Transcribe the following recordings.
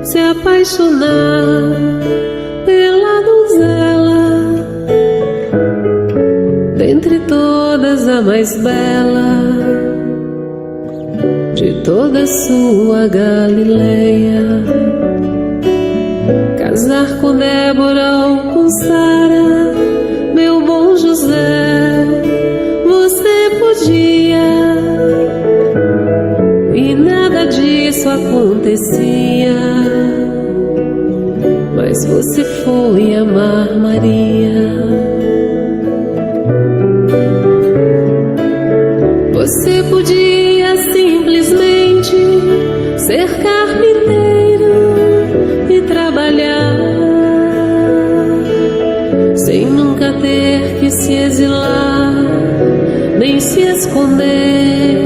se apaixonar pela donzela, dentre todas a mais bela de toda sua Galileia. Casar com Débora ou com Sara, meu bom José, você podia, e nada disso acontecia, mas você foi amar Maria. Você podia simplesmente ser carpinteiro e trabalhar, sem nunca ter que se exilar, nem se esconder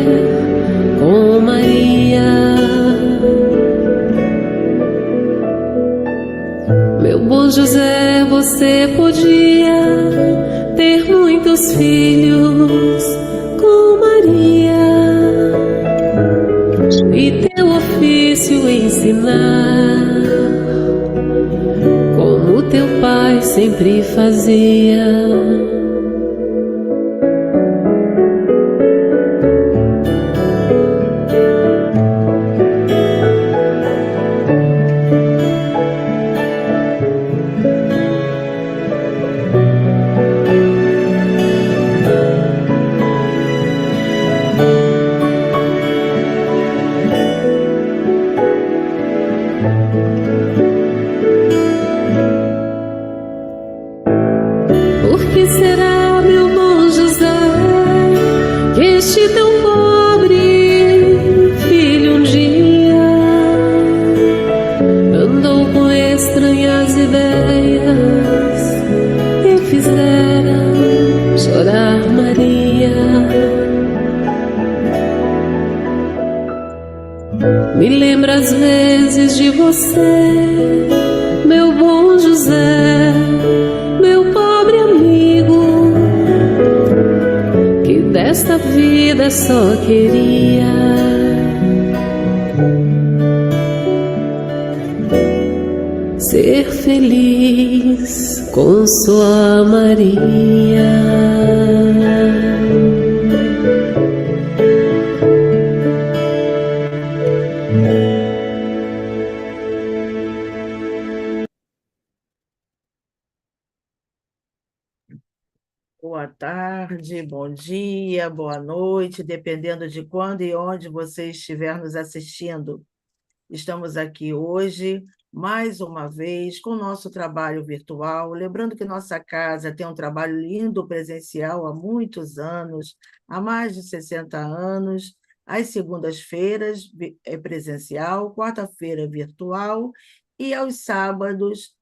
com Maria. Meu bom José, você podia ter muitos filhos com Maria e teu ofício ensinar, como teu pai sempre fazia. Por que será, meu bom José, que este tão pobre filho um dia andou com estranhas ideias e fizeram chorar Maria? Me lembra às vezes de você, meu bom José, meu pobre amigo, que desta vida só queria ser feliz com sua Maria. Boa tarde, bom dia, boa noite, dependendo de quando e onde você estiver nos assistindo. Estamos aqui hoje, mais uma vez, com o nosso trabalho virtual. Lembrando que nossa casa tem um trabalho lindo presencial há muitos anos, há mais de 60 anos. Às segundas-feiras é presencial, quarta-feira virtual e aos sábados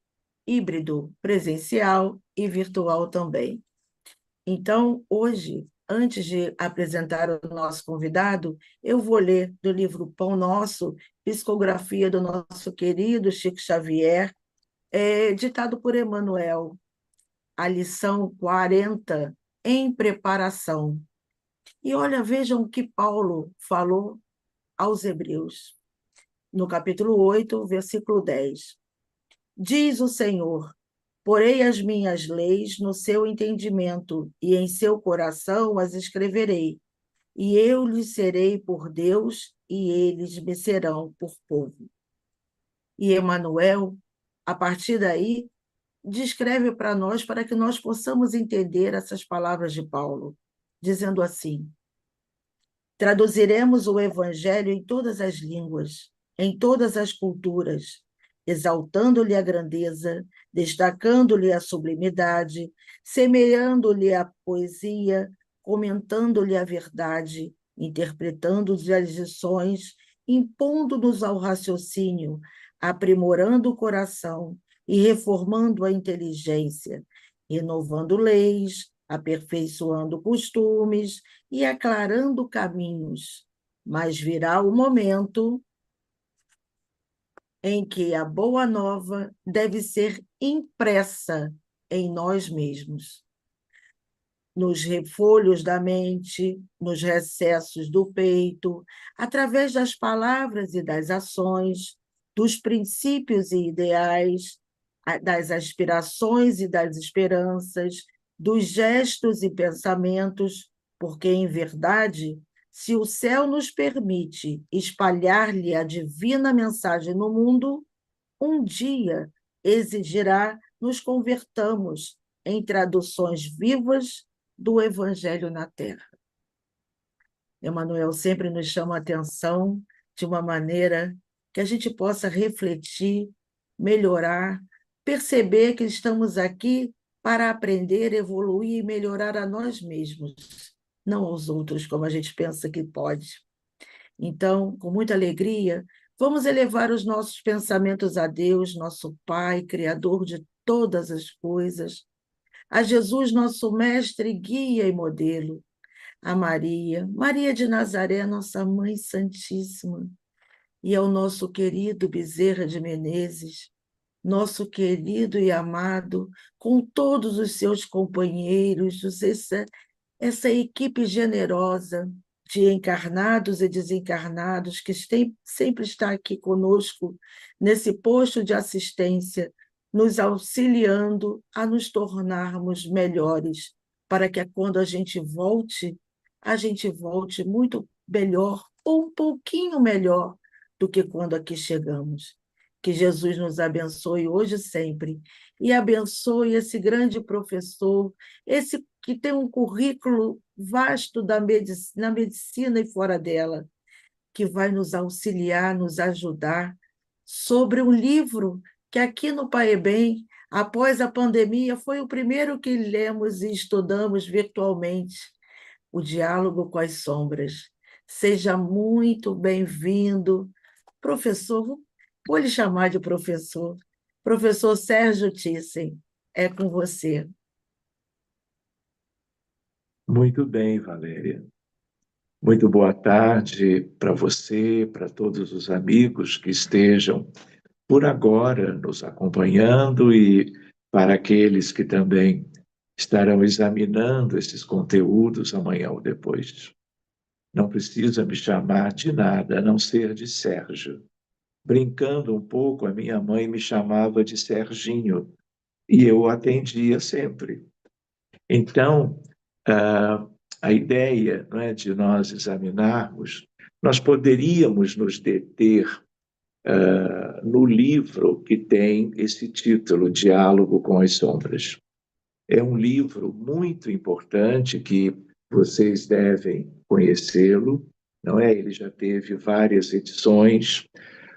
híbrido, presencial e virtual também. Então, hoje, antes de apresentar o nosso convidado, eu vou ler do livro Pão Nosso, psicografia do nosso querido Chico Xavier, ditado por Emmanuel, a lição 40, em preparação. E olha, vejam o que Paulo falou aos Hebreus, no capítulo 8, versículo 10. Diz o Senhor: porei as minhas leis no seu entendimento, e em seu coração as escreverei. E eu lhes serei por Deus, e eles me serão por povo. E Emmanuel, a partir daí, descreve para nós, para que nós possamos entender essas palavras de Paulo, dizendo assim: traduziremos o Evangelho em todas as línguas, em todas as culturas, exaltando-lhe a grandeza, destacando-lhe a sublimidade, semeando-lhe a poesia, comentando-lhe a verdade, interpretando-lhe as lições, impondo-nos ao raciocínio, aprimorando o coração e reformando a inteligência, renovando leis, aperfeiçoando costumes e aclarando caminhos. Mas virá o momento em que a boa nova deve ser impressa em nós mesmos, nos refolhos da mente, nos recessos do peito, através das palavras e das ações, dos princípios e ideais, das aspirações e das esperanças, dos gestos e pensamentos, porque, em verdade, se o céu nos permite espalhar-lhe a divina mensagem no mundo, um dia exigirá nos convertamos em traduções vivas do Evangelho na Terra. Emmanuel sempre nos chama a atenção de uma maneira que a gente possa refletir, melhorar, perceber que estamos aqui para aprender, evoluir e melhorar a nós mesmos, não aos outros, como a gente pensa que pode. Então, com muita alegria, vamos elevar os nossos pensamentos a Deus, nosso Pai, Criador de todas as coisas, a Jesus, nosso Mestre, guia e modelo, a Maria, Maria de Nazaré, nossa Mãe Santíssima, e ao nosso querido Bezerra de Menezes, nosso querido e amado, com todos os seus companheiros, essa equipe generosa de encarnados e desencarnados que sempre está aqui conosco nesse posto de assistência, nos auxiliando a nos tornarmos melhores, para que quando a gente volte muito melhor, ou um pouquinho melhor do que quando aqui chegamos. Que Jesus nos abençoe hoje e sempre, e abençoe esse grande professor, esse que tem um currículo vasto na medicina e fora dela, que vai nos auxiliar, nos ajudar, sobre um livro que aqui no PAEBEM, após a pandemia, foi o primeiro que lemos e estudamos virtualmente, O Diálogo com as Sombras. Seja muito bem-vindo, professor, vou lhe chamar de professor Sérgio Thyssen, é com você. Muito bem, Valéria. Muito boa tarde para você, para todos os amigos que estejam por agora nos acompanhando e para aqueles que também estarão examinando esses conteúdos amanhã ou depois. Não precisa me chamar de nada, a não ser de Sérgio. Brincando um pouco, a minha mãe me chamava de Serginho e eu atendia sempre. Então, a ideia, não é, de nós examinarmos, nós poderíamos nos deter no livro que tem esse título, Diálogo com as Sombras. É um livro muito importante que vocês devem conhecê-lo, não é? Ele já teve várias edições,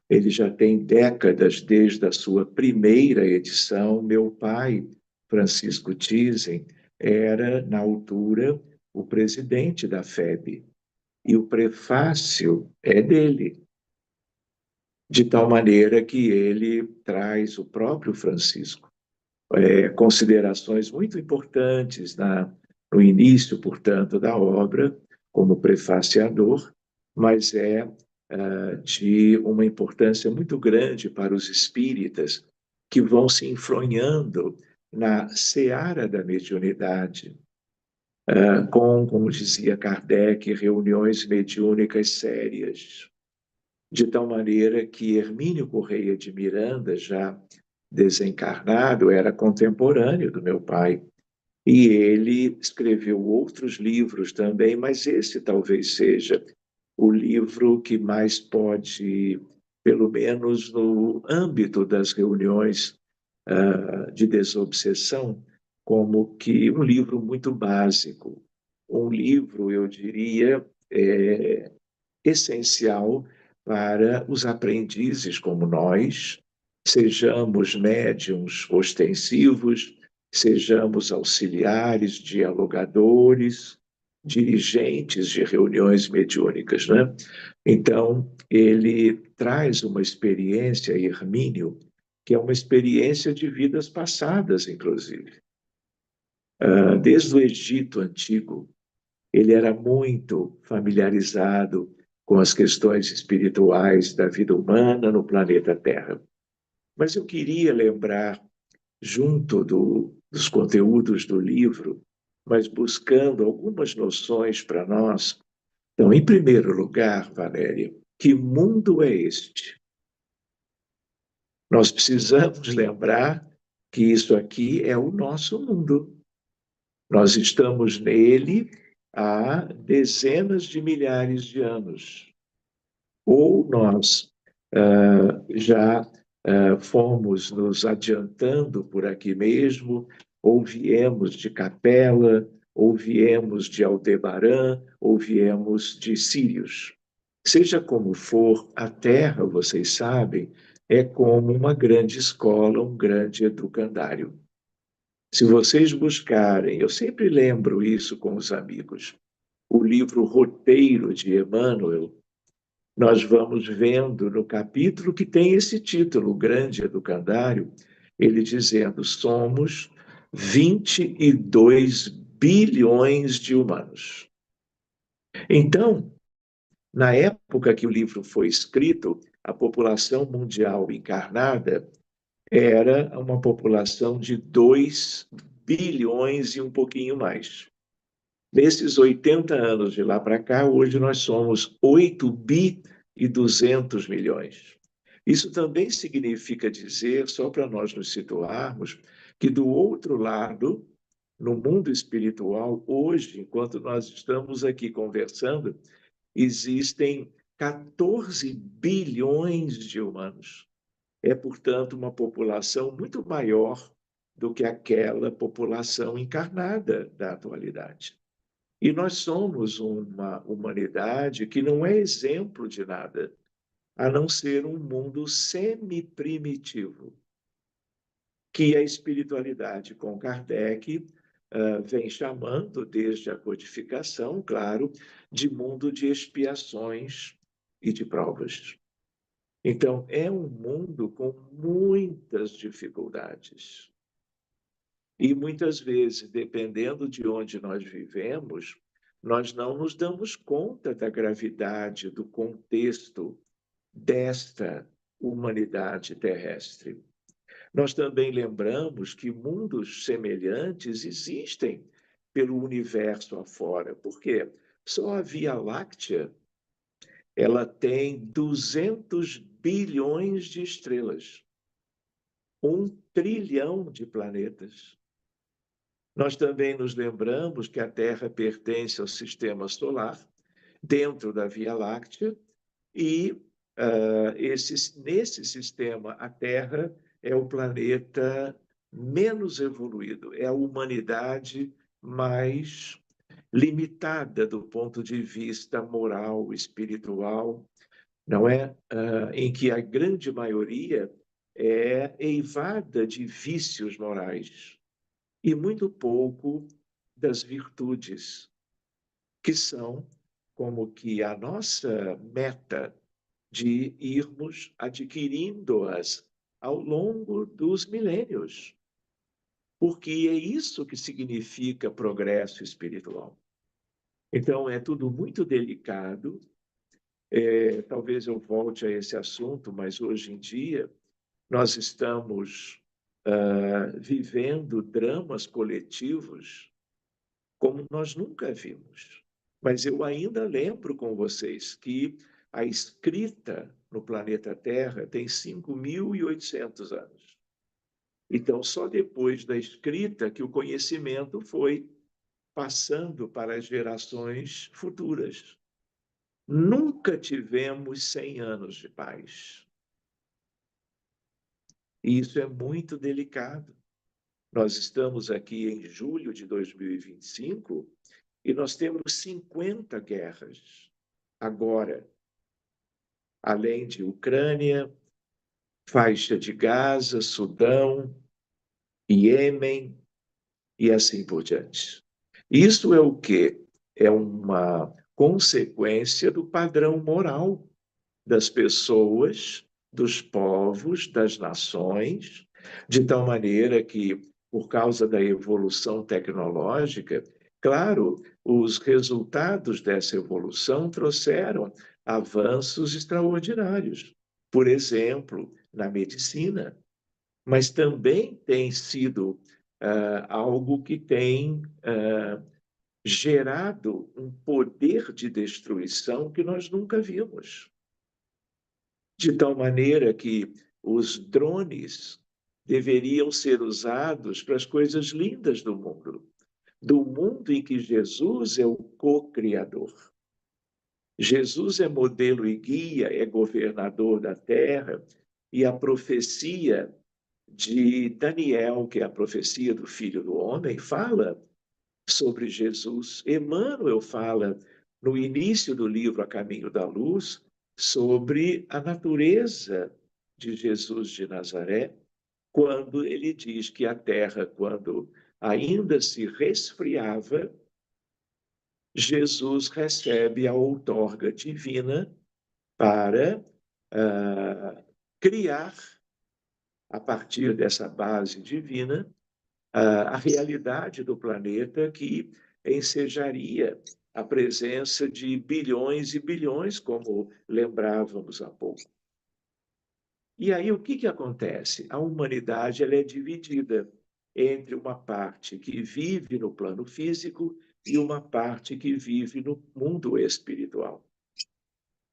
ele já tem décadas desde a sua primeira edição. Meu pai, Francisco Thyssen, era, na altura, o presidente da FEB, e o prefácio é dele, de tal maneira que ele traz o próprio Francisco. Considerações muito importantes no início, portanto, da obra, como prefaciador, mas de uma importância muito grande para os espíritas que vão se enfronhando na seara da mediunidade, como dizia Kardec, reuniões mediúnicas sérias, de tal maneira que Hermínio Correia de Miranda, já desencarnado, era contemporâneo do meu pai, e ele escreveu outros livros também, mas esse talvez seja o livro que mais pode, pelo menos no âmbito das reuniões de desobsessão, como que um livro muito básico, um livro, eu diria, essencial para os aprendizes como nós, sejamos médiuns ostensivos, sejamos auxiliares, dialogadores, dirigentes de reuniões mediúnicas, né? Então, ele traz uma experiência, Hermínio, que é uma experiência de vidas passadas, inclusive. Desde o Egito Antigo, ele era muito familiarizado com as questões espirituais da vida humana no planeta Terra. Mas eu queria lembrar, junto dos conteúdos do livro, mas buscando algumas noções para nós. Então, em primeiro lugar, Valéria, que mundo é este? Nós precisamos lembrar que isso aqui é o nosso mundo. Nós estamos nele há dezenas de milhares de anos. Ou nós já fomos nos adiantando por aqui mesmo, ou viemos de Capela, ou viemos de Aldebarã, ou viemos de Sírios. Seja como for, a Terra, vocês sabem, é como uma grande escola, um grande educandário. Se vocês buscarem, eu sempre lembro isso com os amigos, o livro Roteiro de Emmanuel, nós vamos vendo no capítulo que tem esse título, o Grande Educandário, ele dizendo: somos 22 bilhões de humanos. Então, na época que o livro foi escrito, a população mundial encarnada era uma população de 2 bilhões e um pouquinho mais. Nesses 80 anos de lá para cá, hoje nós somos 8 bi e 200 milhões. Isso também significa dizer, só para nós nos situarmos, que do outro lado, no mundo espiritual, hoje, enquanto nós estamos aqui conversando, existem 14 bilhões de humanos. É, portanto, uma população muito maior do que aquela população encarnada da atualidade. E nós somos uma humanidade que não é exemplo de nada, a não ser um mundo semi-primitivo, que a espiritualidade com Kardec vem chamando, desde a codificação, claro, de mundo de expiações e de provas. Então, é um mundo com muitas dificuldades. E muitas vezes, dependendo de onde nós vivemos, nós não nos damos conta da gravidade do contexto desta humanidade terrestre. Nós também lembramos que mundos semelhantes existem pelo universo afora. Por quê? Só a Via Láctea, ela tem 200 bilhões de estrelas, 1 trilhão de planetas. Nós também nos lembramos que a Terra pertence ao Sistema Solar, dentro da Via Láctea, e nesse sistema, a Terra é o planeta menos evoluído, é a humanidade mais limitada do ponto de vista moral, espiritual, não é? Em que a grande maioria é eivada de vícios morais e muito pouco das virtudes, que são como que a nossa meta de irmos adquirindo-as ao longo dos milênios, porque é isso que significa progresso espiritual. Então, é tudo muito delicado. Talvez eu volte a esse assunto, mas hoje em dia nós estamos vivendo dramas coletivos como nós nunca vimos. Mas eu ainda lembro com vocês que a escrita no planeta Terra tem 5.800 anos. Então, só depois da escrita que o conhecimento foi passando para as gerações futuras. Nunca tivemos 100 anos de paz. E isso é muito delicado. Nós estamos aqui em julho de 2025 e nós temos 50 guerras agora, além de Ucrânia, faixa de Gaza, Sudão, Iêmen e assim por diante. Isso é o quê? É uma consequência do padrão moral das pessoas, dos povos, das nações, de tal maneira que, por causa da evolução tecnológica, claro, os resultados dessa evolução trouxeram avanços extraordinários. Por exemplo, na medicina, mas também tem sido algo que tem gerado um poder de destruição que nós nunca vimos. De tal maneira que os drones deveriam ser usados para as coisas lindas do mundo em que Jesus é o co-criador. Jesus é modelo e guia, é governador da terra, e a profecia de Daniel, que é a profecia do Filho do Homem, fala sobre Jesus. Emmanuel fala, no início do livro A Caminho da Luz, sobre a natureza de Jesus de Nazaré, quando ele diz que a terra, quando ainda se resfriava, Jesus recebe a outorga divina para criar, a partir dessa base divina, a realidade do planeta que ensejaria a presença de bilhões e bilhões, como lembrávamos há pouco. E aí o que acontece? A humanidade ela é dividida entre uma parte que vive no plano físico e uma parte que vive no mundo espiritual.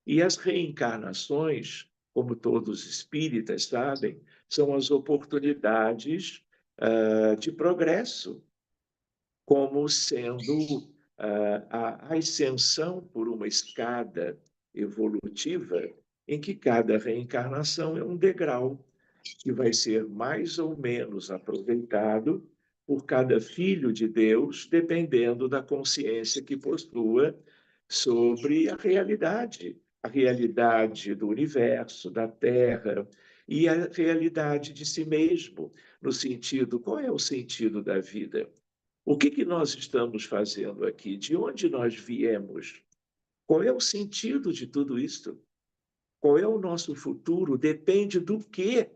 E as reencarnações, como todos os espíritas sabem, são as oportunidades de progresso, como sendo a ascensão por uma escada evolutiva em que cada reencarnação é um degrau que vai ser mais ou menos aproveitado por cada filho de Deus, dependendo da consciência que possua sobre a realidade do universo, da Terra, e a realidade de si mesmo, no sentido, qual é o sentido da vida? O que nós estamos fazendo aqui? De onde nós viemos? Qual é o sentido de tudo isto? Qual é o nosso futuro? Depende do que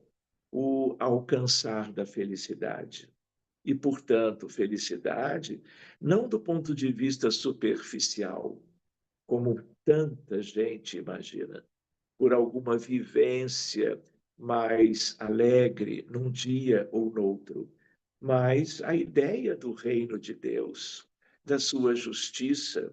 o alcançar da felicidade. E, portanto, felicidade não do ponto de vista superficial, como tanta gente imagina, por alguma vivência mais alegre num dia ou noutro, mas a ideia do reino de Deus, da sua justiça,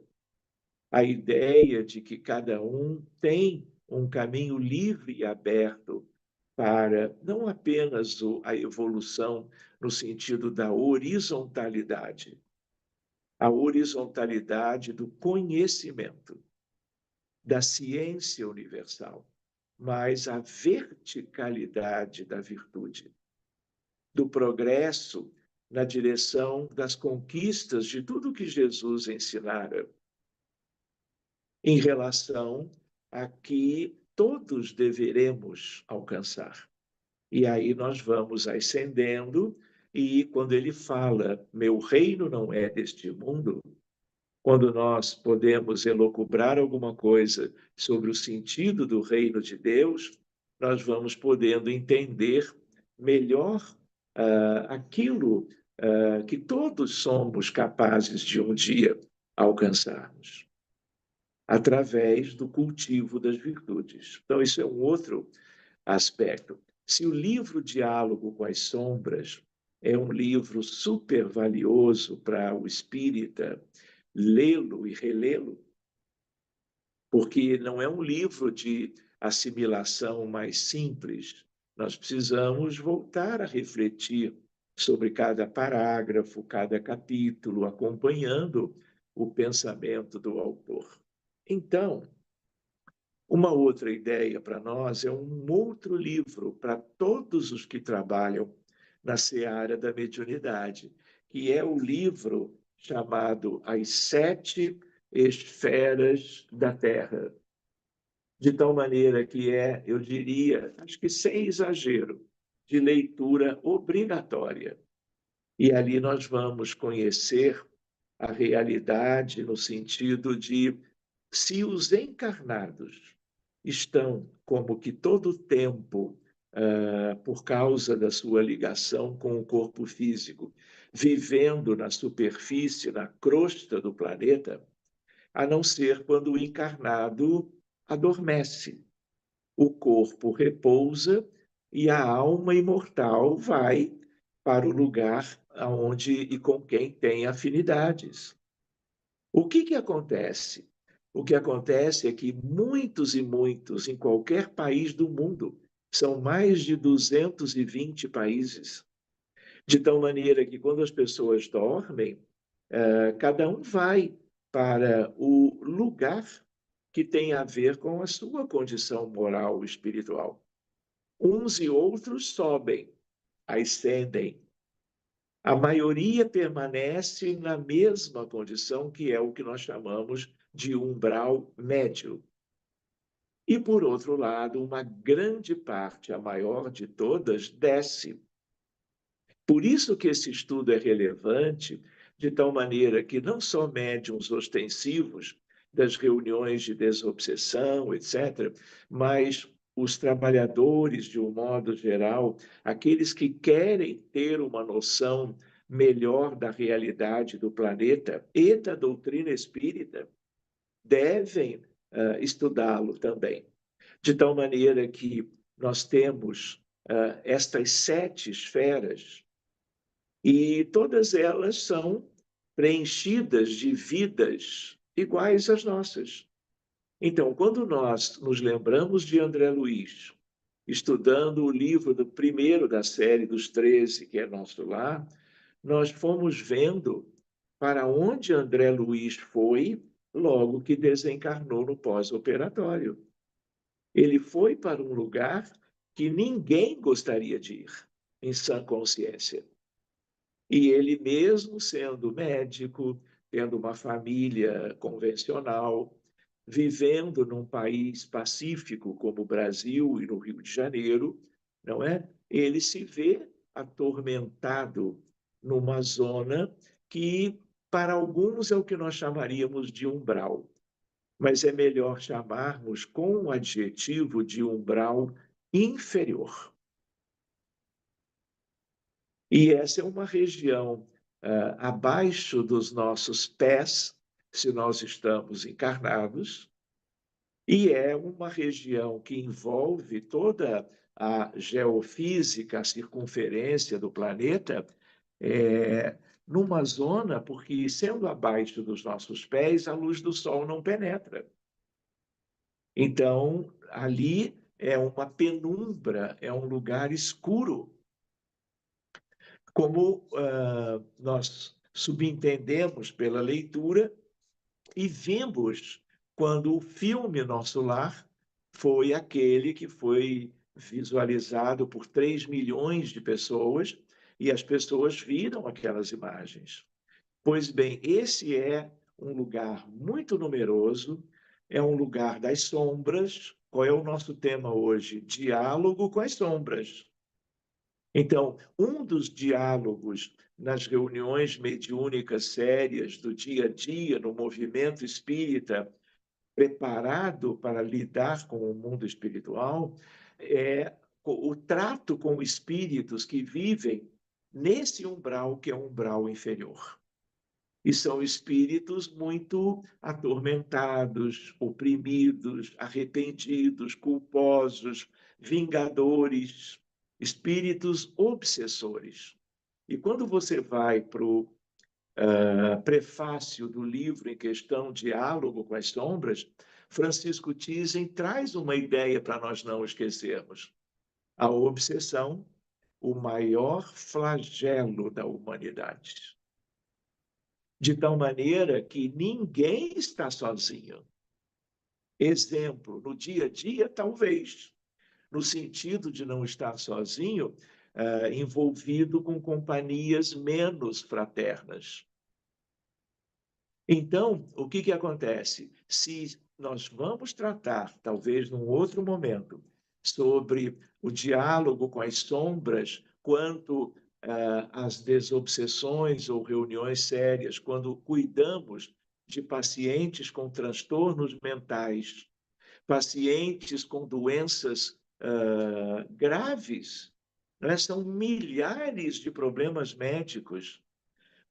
a ideia de que cada um tem um caminho livre e aberto para não apenas a evolução no sentido da horizontalidade, a horizontalidade do conhecimento, da ciência universal, mas a verticalidade da virtude, do progresso na direção das conquistas de tudo que Jesus ensinara, em relação a que todos deveremos alcançar. E aí nós vamos ascendendo, e quando ele fala, meu reino não é deste mundo, quando nós podemos elocubrar alguma coisa sobre o sentido do reino de Deus, nós vamos podendo entender melhor aquilo que todos somos capazes de um dia alcançarmos, através do cultivo das virtudes. Então, isso é um outro aspecto. Se o livro Diálogo com as Sombras é um livro super valioso para o espírita lê-lo e relê-lo, porque não é um livro de assimilação mais simples. Nós precisamos voltar a refletir sobre cada parágrafo, cada capítulo, acompanhando o pensamento do autor. Então, uma outra ideia para nós é um outro livro para todos os que trabalham na seara da mediunidade, que é o livro chamado As Sete Esferas da Terra. De tal maneira que é, eu diria, acho que sem exagero, de leitura obrigatória. E ali nós vamos conhecer a realidade no sentido de se os encarnados estão como que todo o tempo, por causa da sua ligação com o corpo físico, vivendo na superfície, na crosta do planeta, a não ser quando o encarnado adormece. O corpo repousa e a alma imortal vai para o lugar onde e com quem tem afinidades. O que acontece? O que acontece é que muitos e muitos, em qualquer país do mundo, São mais de 220 países. De tal maneira que, quando as pessoas dormem, cada um vai para o lugar que tem a ver com a sua condição moral e espiritual. Uns e outros sobem, ascendem. A maioria permanece na mesma condição, que é o que nós chamamos de umbral médio. E, por outro lado, uma grande parte, a maior de todas, desce. Por isso que esse estudo é relevante, de tal maneira que não só médiuns ostensivos das reuniões de desobsessão, etc., mas os trabalhadores, de um modo geral, aqueles que querem ter uma noção melhor da realidade do planeta e da doutrina espírita, devem estudá-lo também. De tal maneira que nós temos estas 7 esferas, e todas elas são preenchidas de vidas iguais às nossas. Então, quando nós nos lembramos de André Luiz, estudando o livro do primeiro da série dos 13, que é Nosso Lar, nós fomos vendo para onde André Luiz foi logo que desencarnou no pós-operatório. Ele foi para um lugar que ninguém gostaria de ir, em sã consciência. E ele mesmo, sendo médico, tendo uma família convencional, vivendo num país pacífico como o Brasil e no Rio de Janeiro, não é? Ele se vê atormentado numa zona que, para alguns, é o que nós chamaríamos de umbral, mas é melhor chamarmos com o adjetivo de umbral inferior. E essa é uma região abaixo dos nossos pés, se nós estamos encarnados, e é uma região que envolve toda a geofísica, a circunferência do planeta, numa zona, porque sendo abaixo dos nossos pés, a luz do Sol não penetra. Então, ali é uma penumbra, é um lugar escuro. Como nós subentendemos pela leitura e vimos quando o filme Nosso Lar foi aquele que foi visualizado por 3 milhões de pessoas e as pessoas viram aquelas imagens. Pois bem, esse é um lugar muito numeroso, é um lugar das sombras. Qual é o nosso tema hoje? Diálogo com as sombras. Então, um dos diálogos nas reuniões mediúnicas sérias do dia a dia, no movimento espírita, preparado para lidar com o mundo espiritual, é o trato com espíritos que vivem nesse umbral que é o umbral inferior. E são espíritos muito atormentados, oprimidos, arrependidos, culposos, vingadores, espíritos obsessores. E quando você vai para o prefácio do livro em questão, Diálogo com as Sombras, Francisco Thyssen traz uma ideia para nós não esquecermos. A obsessão, o maior flagelo da humanidade. De tal maneira que ninguém está sozinho. Exemplo, no dia a dia, talvez, no sentido de não estar sozinho, envolvido com companhias menos fraternas. Então, o que acontece? Se nós vamos tratar, talvez num outro momento, sobre o diálogo com as sombras, quanto às desobsessões ou reuniões sérias, quando cuidamos de pacientes com transtornos mentais, pacientes com doenças graves, né? São milhares de problemas médicos.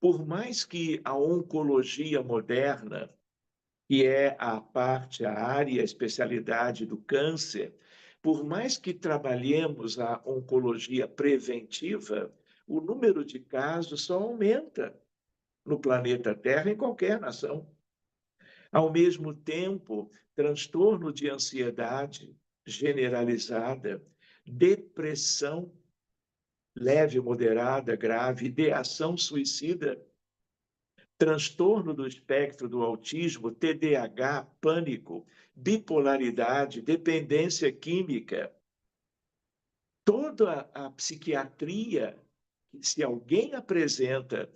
Por mais que a oncologia moderna, que é a parte, a área, a especialidade do câncer, por mais que trabalhemos a oncologia preventiva, o número de casos só aumenta no planeta Terra, em qualquer nação. Ao mesmo tempo, transtorno de ansiedade generalizada, depressão leve, moderada, grave, ideação suicida, transtorno do espectro do autismo, TDAH, pânico, bipolaridade, dependência química. Toda a psiquiatria, se alguém apresenta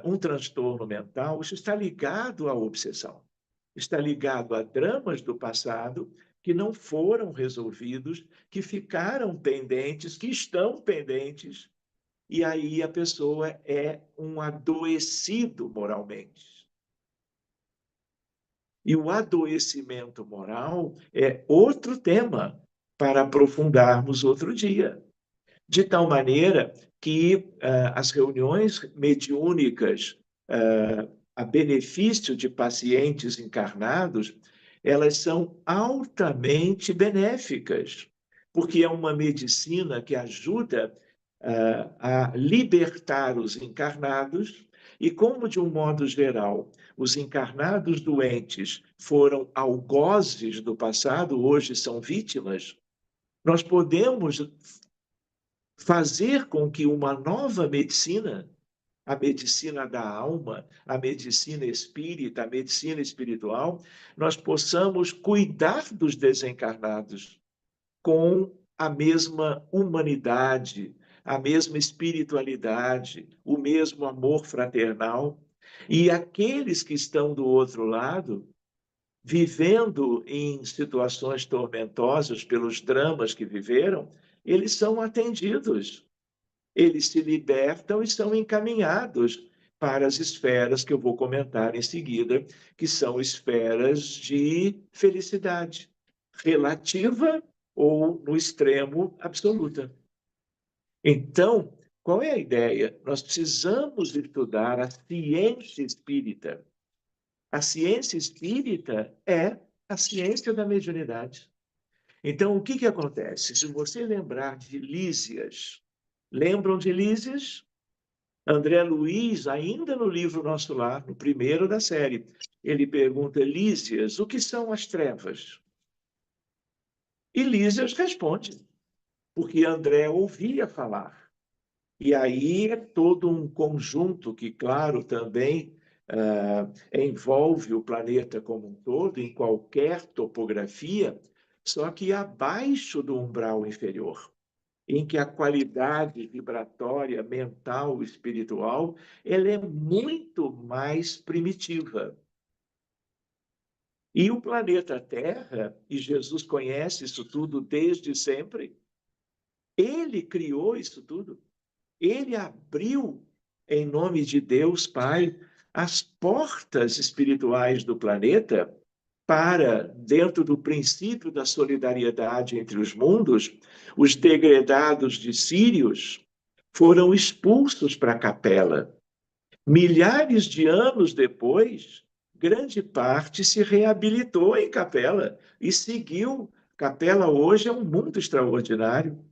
um transtorno mental, isso está ligado à obsessão. Está ligado a dramas do passado que não foram resolvidos, que ficaram pendentes, que estão pendentes, e aí a pessoa é um adoecido moralmente. E o adoecimento moral é outro tema para aprofundarmos outro dia. De tal maneira que as reuniões mediúnicas a benefício de pacientes encarnados, elas são altamente benéficas, porque é uma medicina que ajuda a libertar os encarnados, e como, de um modo geral, os encarnados doentes foram algozes do passado, hoje são vítimas, nós podemos fazer com que uma nova medicina, a medicina da alma, a medicina espírita, a medicina espiritual, nós possamos cuidar dos desencarnados com a mesma humanidade, a mesma espiritualidade, o mesmo amor fraternal. E aqueles que estão do outro lado, vivendo em situações tormentosas pelos dramas que viveram, eles são atendidos, eles se libertam e são encaminhados para as esferas que eu vou comentar em seguida, que são esferas de felicidade relativa ou, no extremo, absoluta. Então, qual é a ideia? Nós precisamos estudar a ciência espírita. A ciência espírita é a ciência da mediunidade. Então, o que acontece? Se você lembrar de Lísias, lembram de Lísias? André Luiz, ainda no livro Nosso Lar, no primeiro da série, ele pergunta, Lísias, o que são as trevas? E Lísias responde, porque André ouvia falar. E aí é todo um conjunto que, claro, também envolve o planeta como um todo, em qualquer topografia, só que abaixo do umbral inferior, em que a qualidade vibratória, mental, espiritual, ela é muito mais primitiva. E o planeta Terra, e Jesus conhece isso tudo desde sempre, ele criou isso tudo. Ele abriu, em nome de Deus Pai, as portas espirituais do planeta para, dentro do princípio da solidariedade entre os mundos, os degredados de Sírios foram expulsos para a capela. Milhares de anos depois, grande parte se reabilitou em capela e seguiu. Capela hoje é um mundo extraordinário,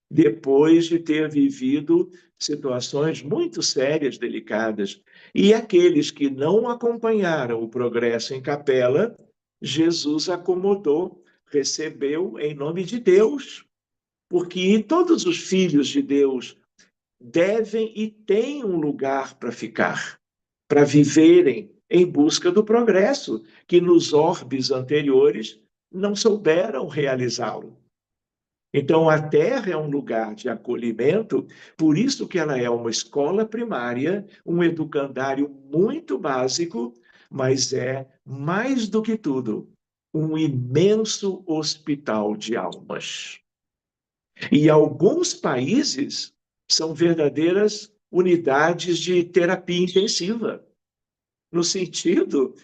depois de ter vivido situações muito sérias, delicadas. E aqueles que não acompanharam o progresso em capela, Jesus acomodou, recebeu em nome de Deus, porque todos os filhos de Deus devem e têm um lugar para ficar, para viverem em busca do progresso, que nos orbes anteriores não souberam realizá-lo. Então, a Terra é um lugar de acolhimento, por isso que ela é uma escola primária, um educandário muito básico, mas é, mais do que tudo, um imenso hospital de almas. E alguns países são verdadeiras unidades de terapia intensiva, no sentido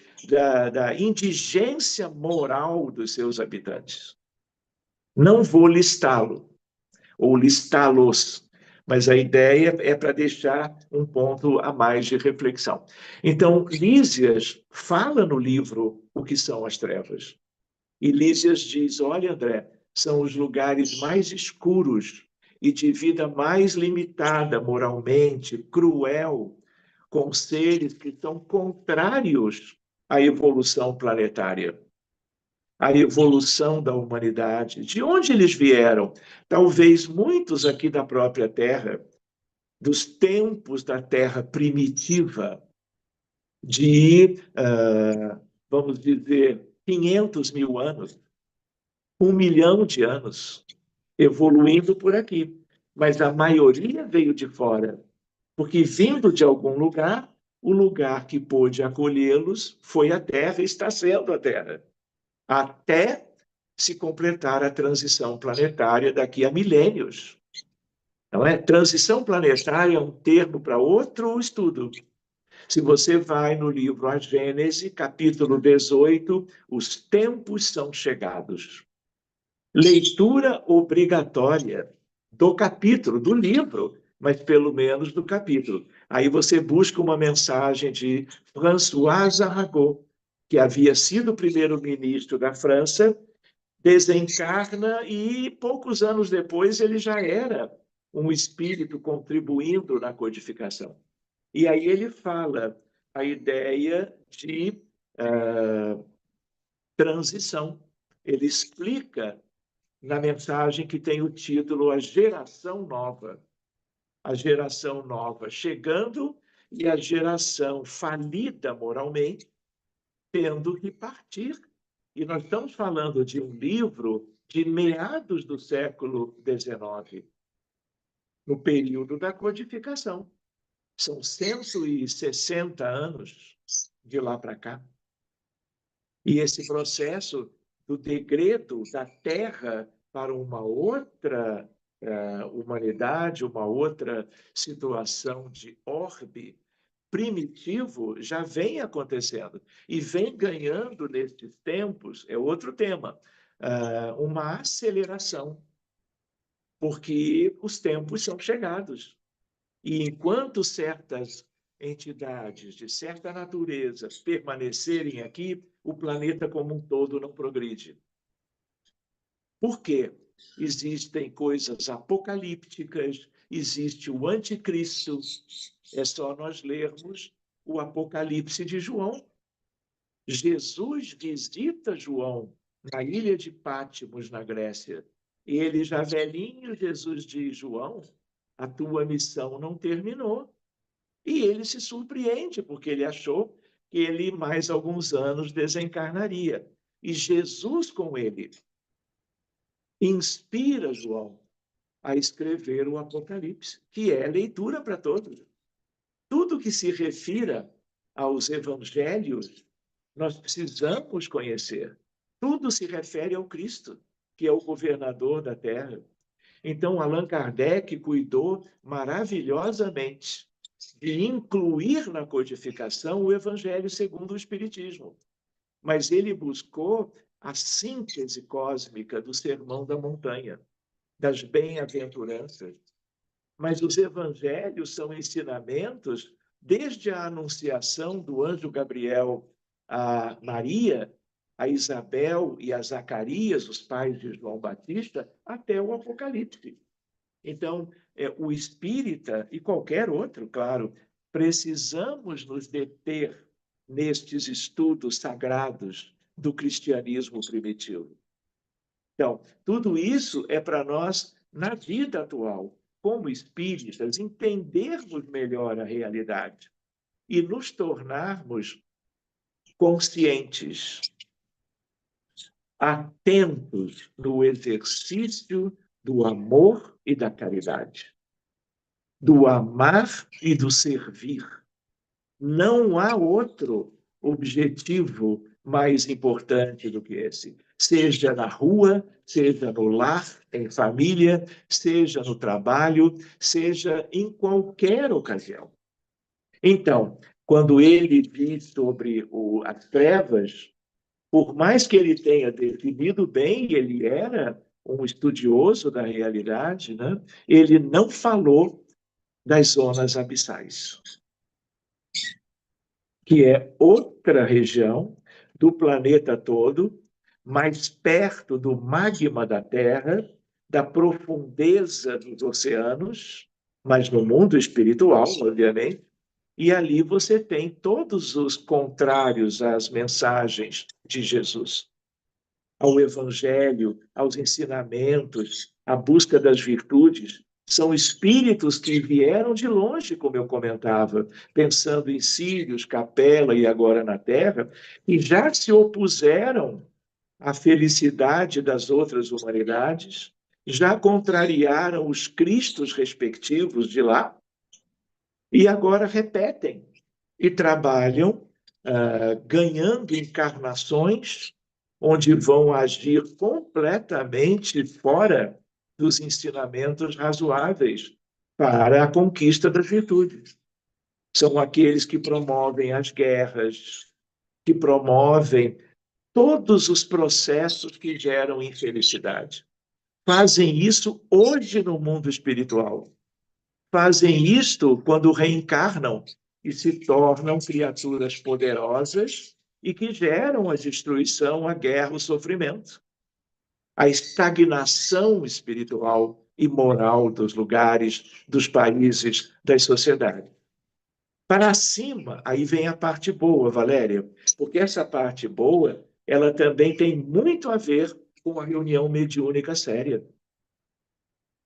da indigência moral dos seus habitantes. Não vou listá-lo, ou listá-los, mas a ideia é para deixar um ponto a mais de reflexão. Então, Lísias fala no livro o que são as trevas. E Lísias diz, olha, André, são os lugares mais escuros e de vida mais limitada moralmente, cruel, com seres que são contrários à evolução planetária. a evolução da humanidade. De onde eles vieram? Talvez muitos aqui da própria Terra, dos tempos da Terra primitiva, de, vamos dizer, 500 mil anos, 1 milhão de anos, evoluindo por aqui. Mas a maioria veio de fora, porque vindo de algum lugar, o lugar que pôde acolhê-los foi a Terra e está sendo a Terra, até se completar a transição planetária daqui a milênios. Não é? Transição planetária é um termo para outro estudo. Se você vai no livro A Gênese, capítulo 18, os tempos são chegados. Leitura obrigatória do capítulo, do livro, mas pelo menos do capítulo. Aí você busca uma mensagem de François Arago, que havia sido primeiro-ministro da França, desencarna e poucos anos depois ele já era um espírito contribuindo na codificação. E aí ele fala a ideia de transição. Ele explica na mensagem que tem o título A Geração Nova. A geração nova chegando e a geração falida moralmente tendo que partir. E nós estamos falando de um livro de meados do século XIX, no período da codificação. São 160 anos de lá para cá. E esse processo do degredo da Terra para uma outra humanidade, uma outra situação de orbe primitivo, já vem acontecendo. E vem ganhando, nesses tempos, é outro tema, uma aceleração, porque os tempos são chegados. E enquanto certas entidades de certa natureza permanecerem aqui, o planeta como um todo não progride. Por quê? Existem coisas apocalípticas, existe o anticristo. É só nós lermos o Apocalipse de João. Jesus visita João na ilha de Pátimos, na Grécia. E ele já velhinho, Jesus diz, João, a tua missão não terminou. E ele se surpreende, porque ele achou que ele, mais alguns anos, desencarnaria. E Jesus, com ele, inspira João a escrever o Apocalipse, que é leitura para todos. Tudo que se refira aos evangelhos, nós precisamos conhecer. Tudo se refere ao Cristo, que é o governador da Terra. Então, Allan Kardec cuidou maravilhosamente de incluir na codificação o Evangelho segundo o Espiritismo. Mas ele buscou a síntese cósmica do Sermão da Montanha, das bem-aventuranças. Mas os evangelhos são ensinamentos desde a anunciação do anjo Gabriel a Maria, a Isabel e a Zacarias, os pais de João Batista, até o Apocalipse. Então, o espírita e qualquer outro, claro, precisamos nos deter nestes estudos sagrados do cristianismo primitivo. Então, tudo isso é para nós, na vida atual, como espíritas, entendermos melhor a realidade e nos tornarmos conscientes, atentos no exercício do amor e da caridade, do amar e do servir. Não há outro objetivo mais importante do que esse. Seja na rua, seja no lar, em família, seja no trabalho, seja em qualquer ocasião. Então, quando ele diz sobre as trevas, por mais que ele tenha definido bem, ele era um estudioso da realidade, né? Ele não falou das zonas abissais, que é outra região do planeta todo, mais perto do magma da Terra, da profundeza dos oceanos, mas no mundo espiritual, obviamente, e ali você tem todos os contrários às mensagens de Jesus. ao Evangelho, aos ensinamentos, à busca das virtudes, são espíritos que vieram de longe, como eu comentava, pensando em Sírios, Capela e agora na Terra, e já se opuseram à felicidade das outras humanidades, já contrariaram os cristos respectivos de lá, e agora repetem e trabalham ganhando encarnações onde vão agir completamente fora dos ensinamentos razoáveis para a conquista das virtudes. São aqueles que promovem as guerras, que promovem todos os processos que geram infelicidade. Fazem isso hoje no mundo espiritual. Fazem isto quando reencarnam e se tornam criaturas poderosas e que geram a destruição, a guerra, o sofrimento, a estagnação espiritual e moral dos lugares, dos países, das sociedades. Para cima, aí vem a parte boa, Valéria, porque essa parte boa, ela também tem muito a ver com a reunião mediúnica séria.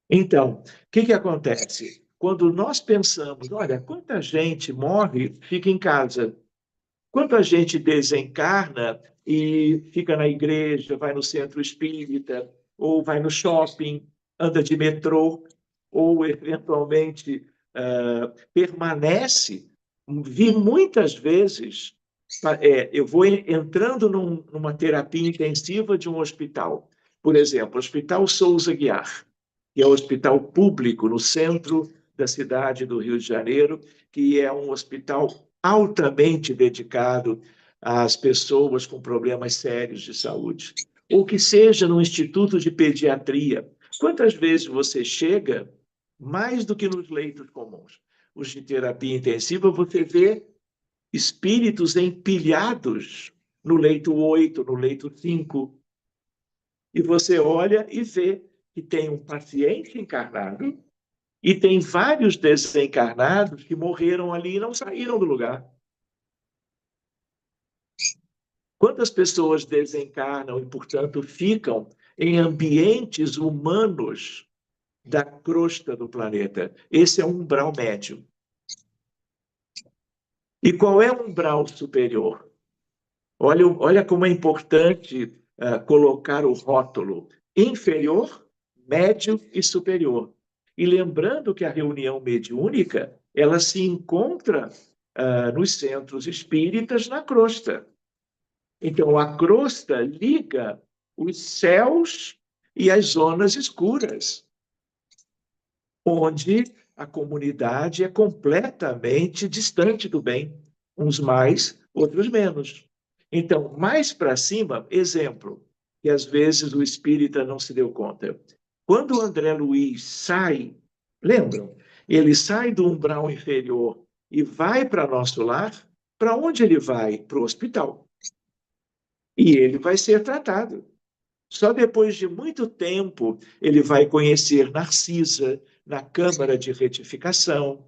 Então, o que acontece? Quando nós pensamos, olha, quanta gente morre, fica em casa, quanta gente desencarna e fica na igreja, vai no centro espírita, ou vai no shopping, anda de metrô, ou eventualmente permanece. Vi muitas vezes, eu vou entrando numa terapia intensiva de um hospital, por exemplo, o Hospital Souza Guiar, que é um hospital público no centro da cidade do Rio de Janeiro, que é um hospital altamente dedicado às pessoas com problemas sérios de saúde. Ou que seja no Instituto de Pediatria. Quantas vezes você chega, mais do que nos leitos comuns, os de terapia intensiva, você vê espíritos empilhados no leito 8, no leito 5. E você olha e vê que tem um paciente encarnado e tem vários desencarnados que morreram ali e não saíram do lugar. Quantas pessoas desencarnam e, portanto, ficam em ambientes humanos da crosta do planeta? Esse é um umbral médio. E qual é o umbral superior? Olha como é importante colocar o rótulo inferior, médio e superior. E lembrando que a reunião mediúnica ela se encontra nos centros espíritas na crosta. Então, a crosta liga os céus e as zonas escuras, onde a comunidade é completamente distante do bem, uns mais, outros menos. Então, mais para cima, exemplo, que às vezes o espírita não se deu conta. Quando o André Luiz sai, lembram? Ele sai do umbral inferior e vai para nosso lar, para onde ele vai? Para o hospital. E ele vai ser tratado. Só depois de muito tempo ele vai conhecer Narcisa na Câmara de Retificação.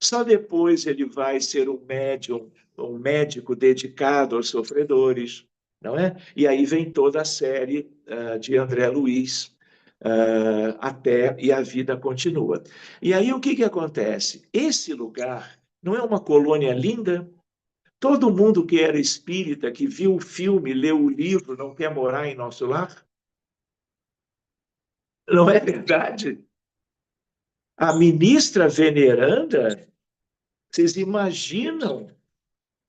Só depois ele vai ser um médium, um médico dedicado aos sofredores, não é? E aí vem toda a série de André Luiz até e a vida continua. E aí o que acontece? Esse lugar não é uma colônia linda? Todo mundo que era espírita, que viu o filme, leu o livro, não quer morar em nosso lar? Não é verdade? A ministra veneranda, vocês imaginam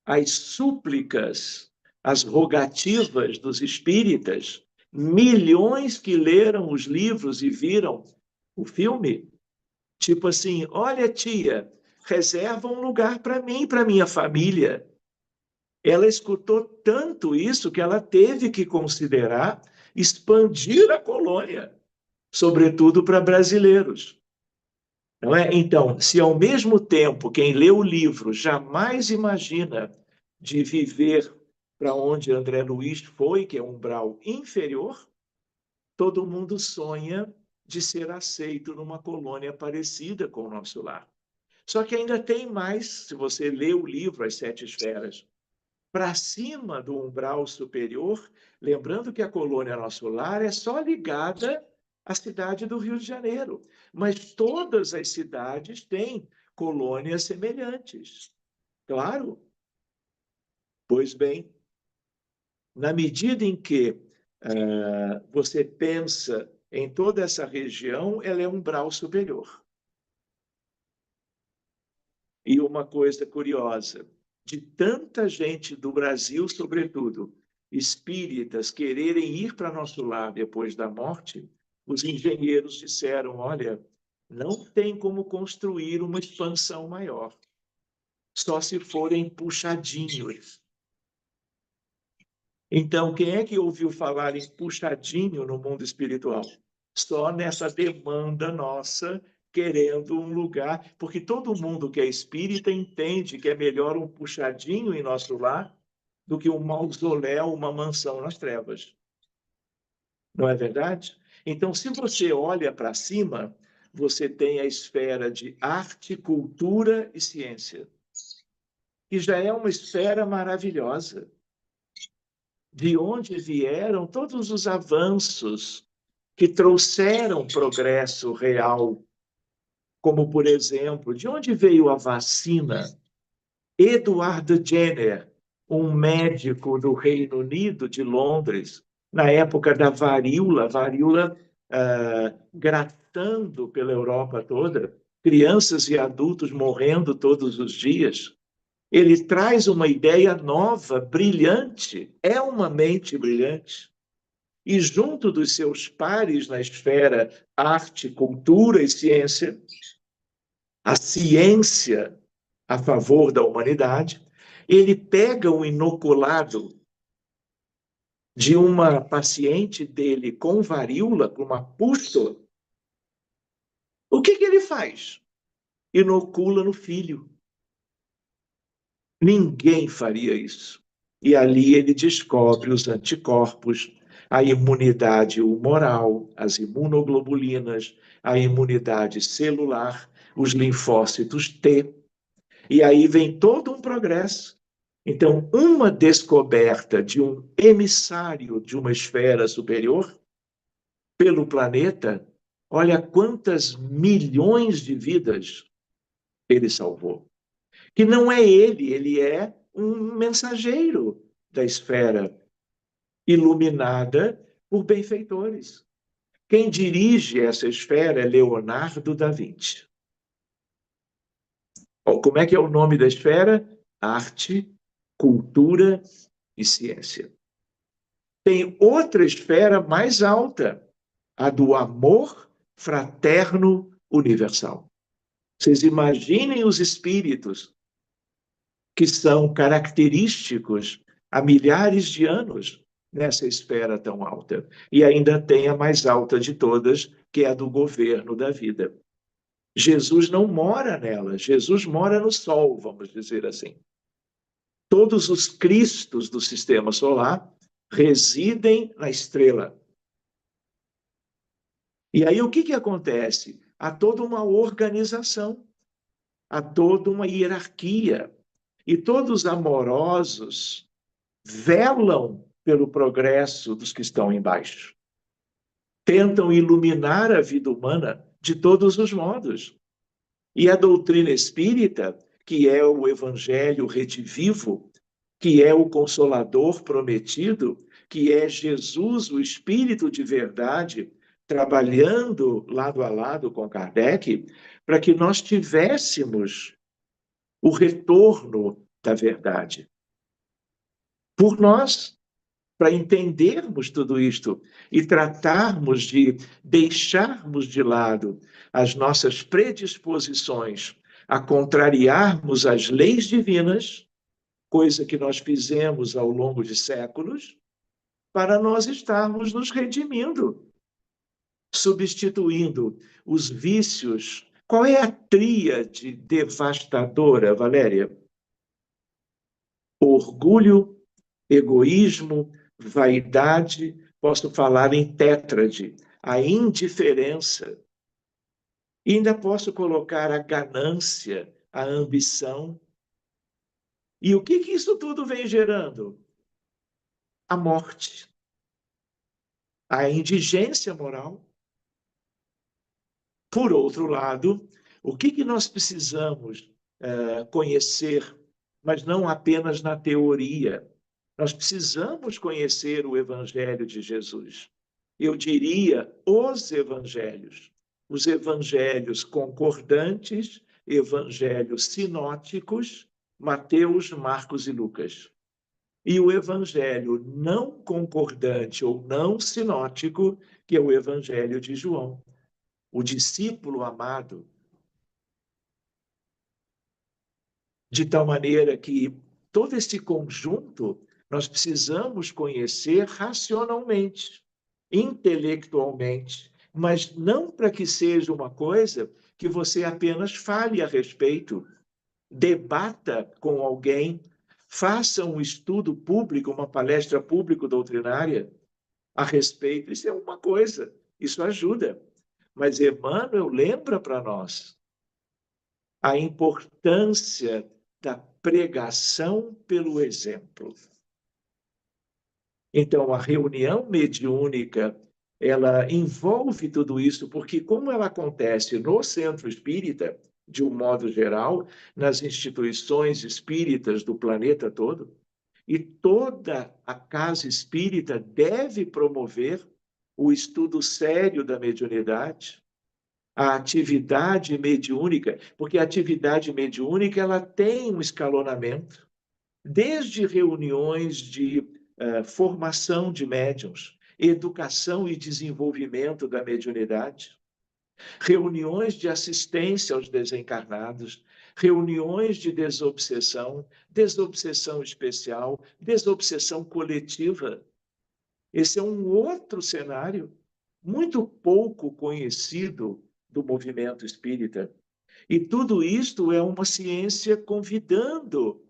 as súplicas, as rogativas dos espíritas, milhões que leram os livros e viram o filme? Tipo assim, olha, tia, reserva um lugar para mim, para minha família. Ela escutou tanto isso que ela teve que considerar expandir a colônia, sobretudo para brasileiros. Não é? Então, se ao mesmo tempo quem lê o livro jamais imagina de viver para onde André Luiz foi, que é um umbral inferior, todo mundo sonha de ser aceito numa colônia parecida com o nosso lar. Só que ainda tem mais, se você lê o livro As Sete Esferas. para cima do umbral superior, lembrando que a colônia Nosso Lar é só ligada à cidade do Rio de Janeiro, mas todas as cidades têm colônias semelhantes. Claro. Pois bem, na medida em que você pensa em toda essa região, ela é um umbral superior. E uma coisa curiosa, de tanta gente do Brasil, sobretudo, espíritas, quererem ir para Nosso Lar depois da morte, os engenheiros disseram, olha, não tem como construir uma expansão maior, só se forem puxadinhos. Então, quem é que ouviu falar em puxadinho no mundo espiritual? Só nessa demanda nossa, querendo um lugar, porque todo mundo que é espírita entende que é melhor um puxadinho em nosso lar do que um mausoléu, uma mansão nas trevas. Não é verdade? Então, se você olha para cima, você tem a esfera de arte, cultura e ciência, que já é uma esfera maravilhosa. De onde vieram todos os avanços que trouxeram progresso real, como, por exemplo, de onde veio a vacina? Edward Jenner, um médico do Reino Unido, de Londres, na época da varíola, gratando pela Europa toda, crianças e adultos morrendo todos os dias. Ele traz uma ideia nova, brilhante, é uma mente brilhante. E junto dos seus pares na esfera arte, cultura e ciência, a ciência a favor da humanidade, ele pega o inoculado de uma paciente dele com varíola, com uma pústula. O que ele faz? Inocula no filho. Ninguém faria isso. E ali ele descobre os anticorpos, a imunidade humoral, as imunoglobulinas, a imunidade celular, os linfócitos T. E aí vem todo um progresso. Então, uma descoberta de um emissário de uma esfera superior pelo planeta, olha quantas milhões de vidas ele salvou. Que não é ele é um mensageiro da esfera iluminada por benfeitores. Quem dirige essa esfera é Leonardo da Vinci. Como é que é o nome da esfera? Arte, cultura e ciência. Tem outra esfera mais alta, a do amor fraterno universal. Vocês imaginem os espíritos que são característicos há milhares de anos nessa esfera tão alta. E ainda tem a mais alta de todas, que é a do governo da vida. Jesus não mora nela, Jesus mora no Sol, vamos dizer assim. Todos os cristos do sistema solar residem na estrela. E aí o que acontece? Há toda uma organização, há toda uma hierarquia. E todos amorosos velam pelo progresso dos que estão embaixo. Tentam iluminar a vida humana de todos os modos. E a doutrina espírita, que é o evangelho redivivo, que é o consolador prometido, que é Jesus, o Espírito de verdade, trabalhando lado a lado com Kardec, para que nós tivéssemos o retorno da verdade. Por nós, para entendermos tudo isto e tratarmos de deixarmos de lado as nossas predisposições a contrariarmos as leis divinas, coisa que nós fizemos ao longo de séculos, para nós estarmos nos redimindo, substituindo os vícios. Qual é a tríade devastadora, Valéria? Orgulho, egoísmo, vaidade, posso falar em tétrade, a indiferença. E ainda posso colocar a ganância, a ambição. E o que isso tudo vem gerando? A morte, a indigência moral. Por outro lado, o que nós precisamos conhecer, mas não apenas na teoria? Nós precisamos conhecer o Evangelho de Jesus. Eu diria os evangelhos concordantes, evangelhos sinóticos, Mateus, Marcos e Lucas. E o evangelho não concordante ou não sinótico, que é o evangelho de João, o discípulo amado, de tal maneira que todo esse conjunto nós precisamos conhecer racionalmente, intelectualmente, mas não para que seja uma coisa que você apenas fale a respeito, debata com alguém, faça um estudo público, uma palestra público-doutrinária a respeito. Isso é uma coisa, isso ajuda. Mas Emmanuel lembra para nós a importância da pregação pelo exemplo. Então, a reunião mediúnica, ela envolve tudo isso, porque como ela acontece no centro espírita, de um modo geral, nas instituições espíritas do planeta todo, e toda a casa espírita deve promover o estudo sério da mediunidade, a atividade mediúnica, porque a atividade mediúnica ela tem um escalonamento, desde reuniões de formação de médiuns, educação e desenvolvimento da mediunidade, reuniões de assistência aos desencarnados, reuniões de desobsessão, desobsessão especial, desobsessão coletiva. Esse é um outro cenário muito pouco conhecido do movimento espírita. E tudo isto é uma ciência convidando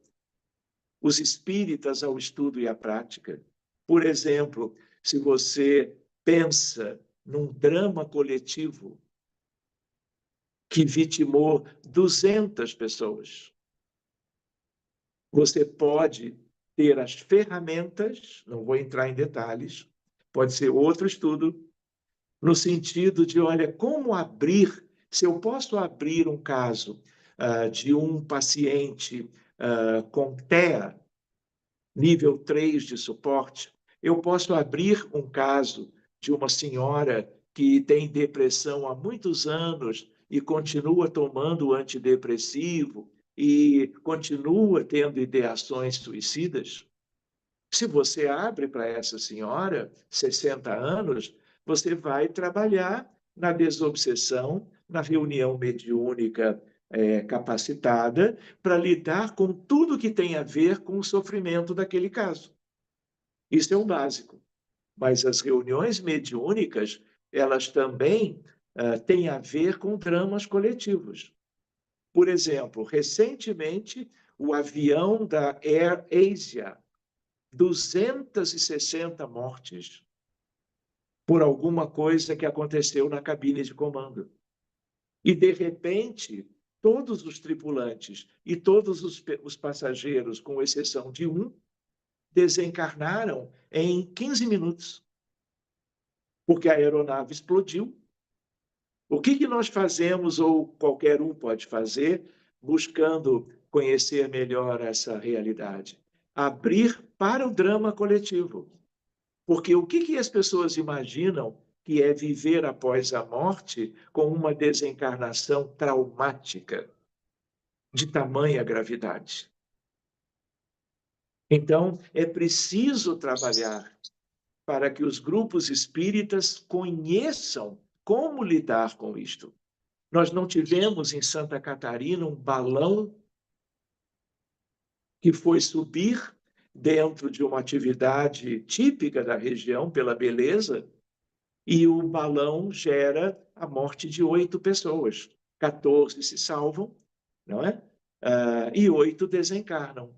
os espíritas ao estudo e à prática. Por exemplo, se você pensa num drama coletivo que vitimou 200 pessoas, você pode ter as ferramentas, não vou entrar em detalhes, pode ser outro estudo, no sentido de, olha, como abrir, se eu posso abrir um caso de um paciente com TEA, nível 3 de suporte, eu posso abrir um caso de uma senhora que tem depressão há muitos anos e continua tomando antidepressivo e continua tendo ideações suicidas. Se você abre para essa senhora, 60 anos, você vai trabalhar na desobsessão, na reunião mediúnica capacitada, para lidar com tudo que tem a ver com o sofrimento daquele caso. Isso é o básico. Mas as reuniões mediúnicas, elas também têm a ver com dramas coletivos. Por exemplo, recentemente, o avião da Air Asia, 260 mortes por alguma coisa que aconteceu na cabine de comando. E, de repente, todos os tripulantes e todos os passageiros, com exceção de um, desencarnaram em 15 minutos, porque a aeronave explodiu. O que nós fazemos, ou qualquer um pode fazer, buscando conhecer melhor essa realidade? Abrir para o drama coletivo. Porque o que as pessoas imaginam que é viver após a morte com uma desencarnação traumática de tamanha gravidade? Então, é preciso trabalhar para que os grupos espíritas conheçam como lidar com isto. Nós não tivemos em Santa Catarina um balão que foi subir dentro de uma atividade típica da região, pela beleza, e o balão gera a morte de 8 pessoas. 14 se salvam, não é? E 8 desencarnam.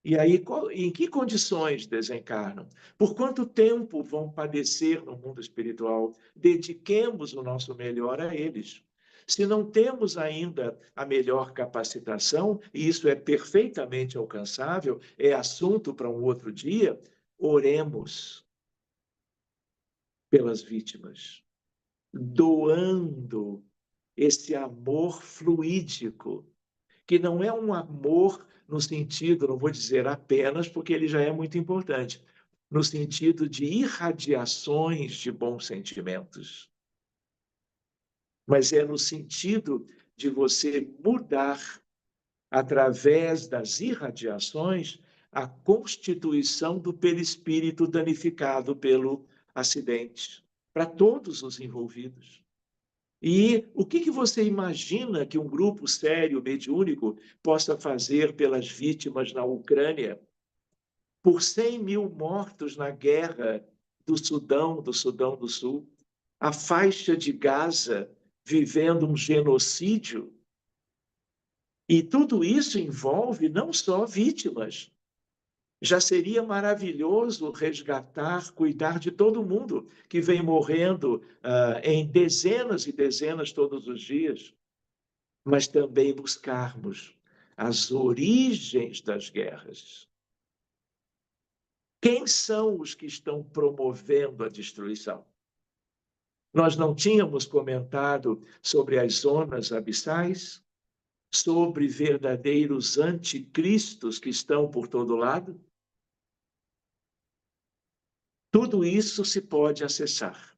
E aí, em que condições desencarnam? Por quanto tempo vão padecer no mundo espiritual? Dediquemos o nosso melhor a eles. Se não temos ainda a melhor capacitação, e isso é perfeitamente alcançável, é assunto para um outro dia, oremos pelas vítimas, doando esse amor fluídico, que não é um amor no sentido, não vou dizer apenas, porque ele já é muito importante, no sentido de irradiações de bons sentimentos, mas é no sentido de você mudar, através das irradiações, a constituição do perispírito danificado pelo acidente, para todos os envolvidos. E o que você imagina que um grupo sério, mediúnico, possa fazer pelas vítimas na Ucrânia? Por 100 mil mortos na guerra do Sudão do Sul, a faixa de Gaza vivendo um genocídio. E tudo isso envolve não só vítimas. Já seria maravilhoso resgatar, cuidar de todo mundo que vem morrendo em dezenas e dezenas todos os dias, mas também buscarmos as origens das guerras. Quem são os que estão promovendo a destruição? Nós não tínhamos comentado sobre as zonas abissais, sobre verdadeiros anticristos que estão por todo lado? Tudo isso se pode acessar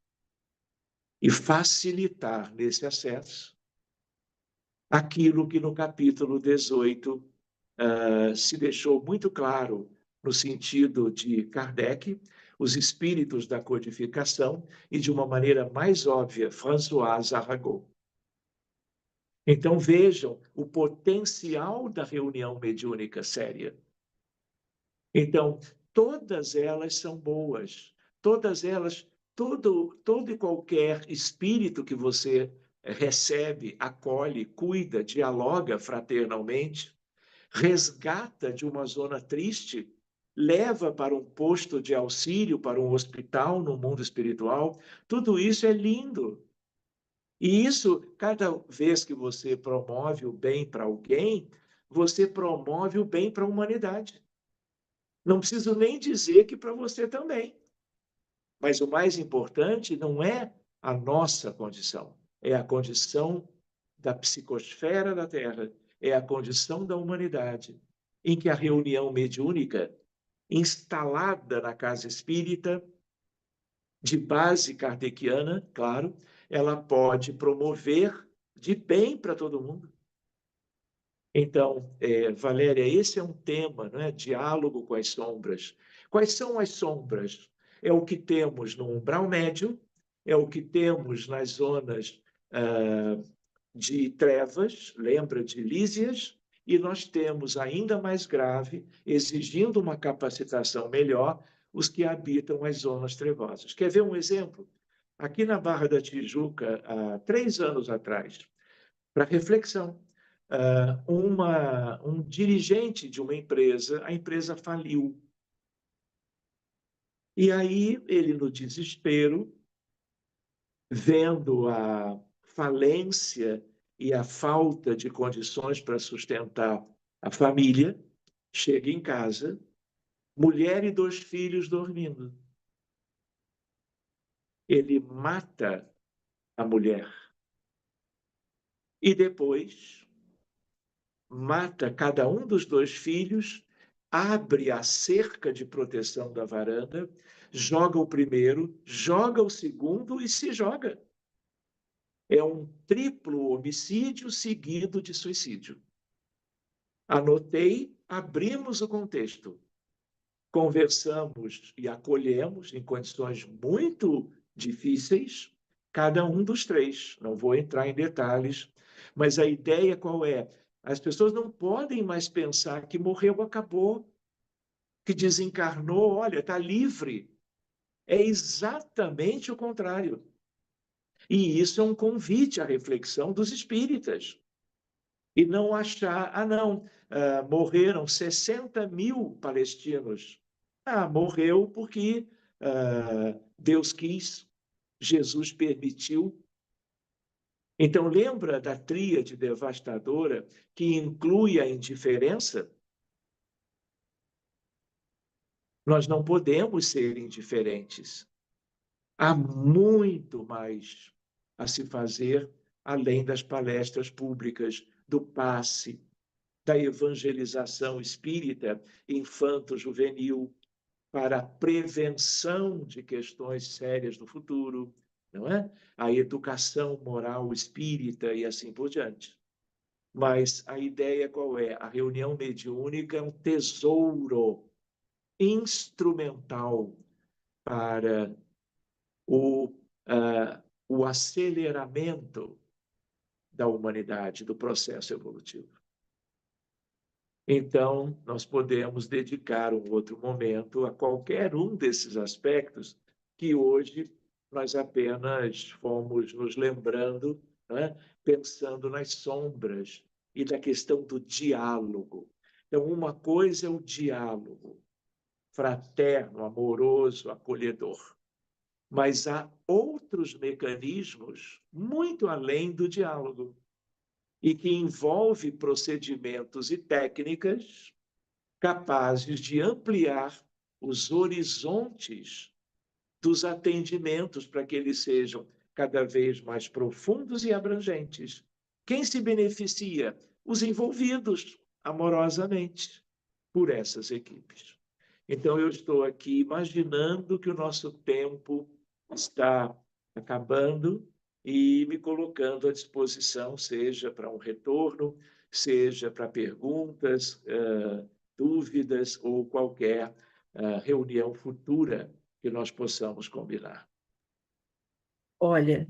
e facilitar nesse acesso aquilo que no capítulo 18 se deixou muito claro no sentido de Kardec, os espíritos da codificação, e de uma maneira mais óbvia, François Arago. Então vejam o potencial da reunião mediúnica séria. Então, todas elas são boas, todas elas, todo e qualquer espírito que você recebe, acolhe, cuida, dialoga fraternalmente, resgata de uma zona triste, leva para um posto de auxílio, para um hospital no mundo espiritual, tudo isso é lindo. E isso, cada vez que você promove o bem para alguém, você promove o bem para a humanidade. Não preciso nem dizer que para você também. Mas o mais importante não é a nossa condição, é a condição da psicosfera da Terra, é a condição da humanidade, em que a reunião mediúnica, instalada na casa espírita, de base kardeciana, claro, ela pode promover de bem para todo mundo. Então, Valéria, esse é um tema, não é? Diálogo com as sombras. Quais são as sombras? É o que temos no umbral médio, é o que temos nas zonas de trevas, lembra de Lísias, e nós temos, ainda mais grave, exigindo uma capacitação melhor, os que habitam as zonas trevosas. Quer ver um exemplo? Aqui na Barra da Tijuca, há 3 anos atrás, para reflexão, um dirigente de uma empresa, a empresa faliu. E aí ele, no desespero, vendo a falência e a falta de condições para sustentar a família, chega em casa, mulher e 2 filhos dormindo. Ele mata a mulher. E depois mata cada um dos 2 filhos, abre a cerca de proteção da varanda, joga o primeiro, joga o segundo e se joga. É um triplo homicídio seguido de suicídio. Anotei, abrimos o contexto. Conversamos e acolhemos em condições muito difíceis cada um dos 3. Não vou entrar em detalhes, mas a ideia qual é? As pessoas não podem mais pensar que morreu, acabou, que desencarnou, olha, está livre. É exatamente o contrário. E isso é um convite à reflexão dos espíritas. E não achar, morreram 60 mil palestinos. Morreu porque Deus quis, Jesus permitiu. Então, lembra da tríade devastadora que inclui a indiferença? Nós não podemos ser indiferentes. Há muito mais a se fazer além das palestras públicas, do passe, da evangelização espírita infanto-juvenil, para a prevenção de questões sérias no futuro, não é? A educação moral espírita e assim por diante. Mas a ideia qual é? A reunião mediúnica é um tesouro instrumental para o aceleramento da humanidade, do processo evolutivo. Então, nós podemos dedicar um outro momento a qualquer um desses aspectos que hoje nós apenas fomos nos lembrando, né? Pensando nas sombras e da questão do diálogo. Então, uma coisa é o diálogo fraterno, amoroso, acolhedor. Mas há outros mecanismos muito além do diálogo e que envolve procedimentos e técnicas capazes de ampliar os horizontes dos atendimentos para que eles sejam cada vez mais profundos e abrangentes. Quem se beneficia? Os envolvidos amorosamente por essas equipes. Então, eu estou aqui imaginando que o nosso tempo está acabando e me colocando à disposição, seja para um retorno, seja para perguntas, dúvidas ou qualquer reunião futura que nós possamos combinar. Olha,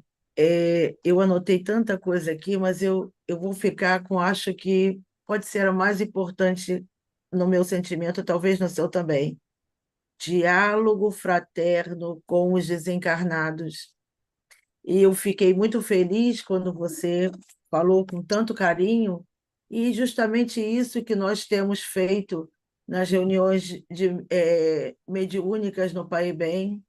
eu anotei tanta coisa aqui, mas eu vou ficar com, acho que pode ser a mais importante no meu sentimento, talvez no seu também. Diálogo fraterno com os desencarnados. E eu fiquei muito feliz quando você falou com tanto carinho, e justamente isso que nós temos feito nas reuniões mediúnicas no Pai e Bem.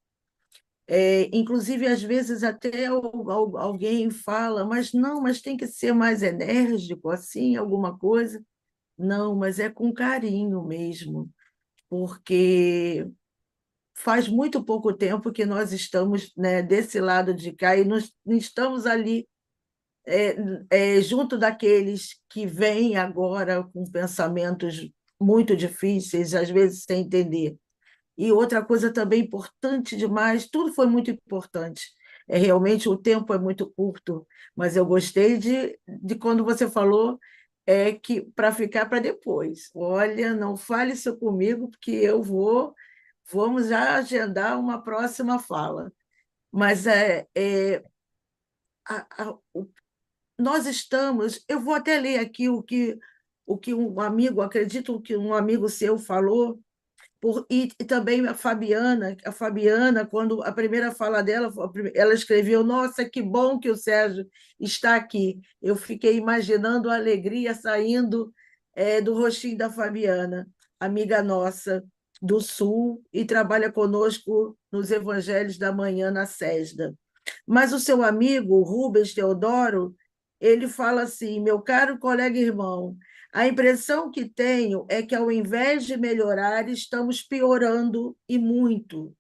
Inclusive, às vezes, até alguém fala, mas não, mas tem que ser mais enérgico, assim, alguma coisa. Não, mas é com carinho mesmo, porque faz muito pouco tempo que nós estamos, né, desse lado de cá e nós estamos ali junto daqueles que vêm agora com pensamentos muito difíceis, às vezes sem entender. E outra coisa também importante demais, tudo foi muito importante. Realmente o tempo é muito curto, mas eu gostei de quando você falou que para ficar para depois. Olha, não fale isso comigo, porque vamos já agendar uma próxima fala. Mas a, a, o- nós estamos, eu vou até ler aqui o que um amigo, acredito que um amigo seu falou, e também a Fabiana, quando a primeira fala dela, ela escreveu: Nossa, que bom que o Sérgio está aqui. Eu fiquei imaginando a alegria saindo do rostinho da Fabiana, amiga nossa do Sul, e trabalha conosco nos Evangelhos da Manhã na SESDA. Mas o seu amigo, Rubens Teodoro, ele fala assim: Meu caro colega e irmão, a impressão que tenho é que, ao invés de melhorar, estamos piorando e muito.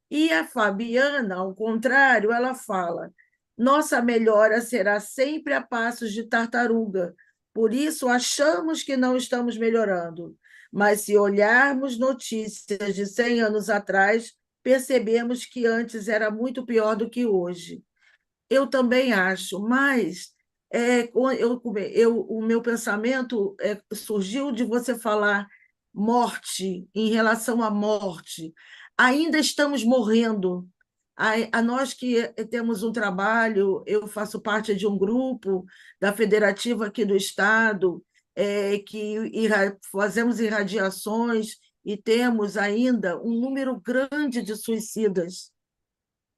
E a Fabiana, ao contrário, ela fala: nossa melhora será sempre a passos de tartaruga, por isso achamos que não estamos melhorando. Mas se olharmos notícias de 100 anos atrás, percebemos que antes era muito pior do que hoje. Eu também acho, mas o meu pensamento surgiu de você falar morte, em relação à morte. Ainda estamos morrendo. A nós que temos um trabalho, eu faço parte de um grupo da Federativa aqui do Estado, fazemos irradiações e temos ainda um número grande de suicidas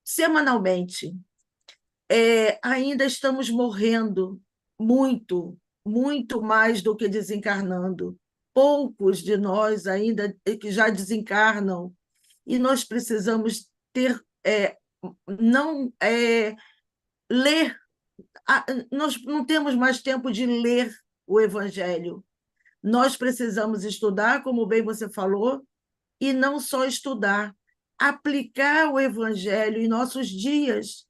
semanalmente. Ainda estamos morrendo muito, muito mais do que desencarnando. Poucos de nós ainda que já desencarnam, e nós precisamos ter, não ler Nós não temos mais tempo de ler o Evangelho. Nós precisamos estudar, como bem você falou, e não só estudar, aplicar o Evangelho em nossos dias,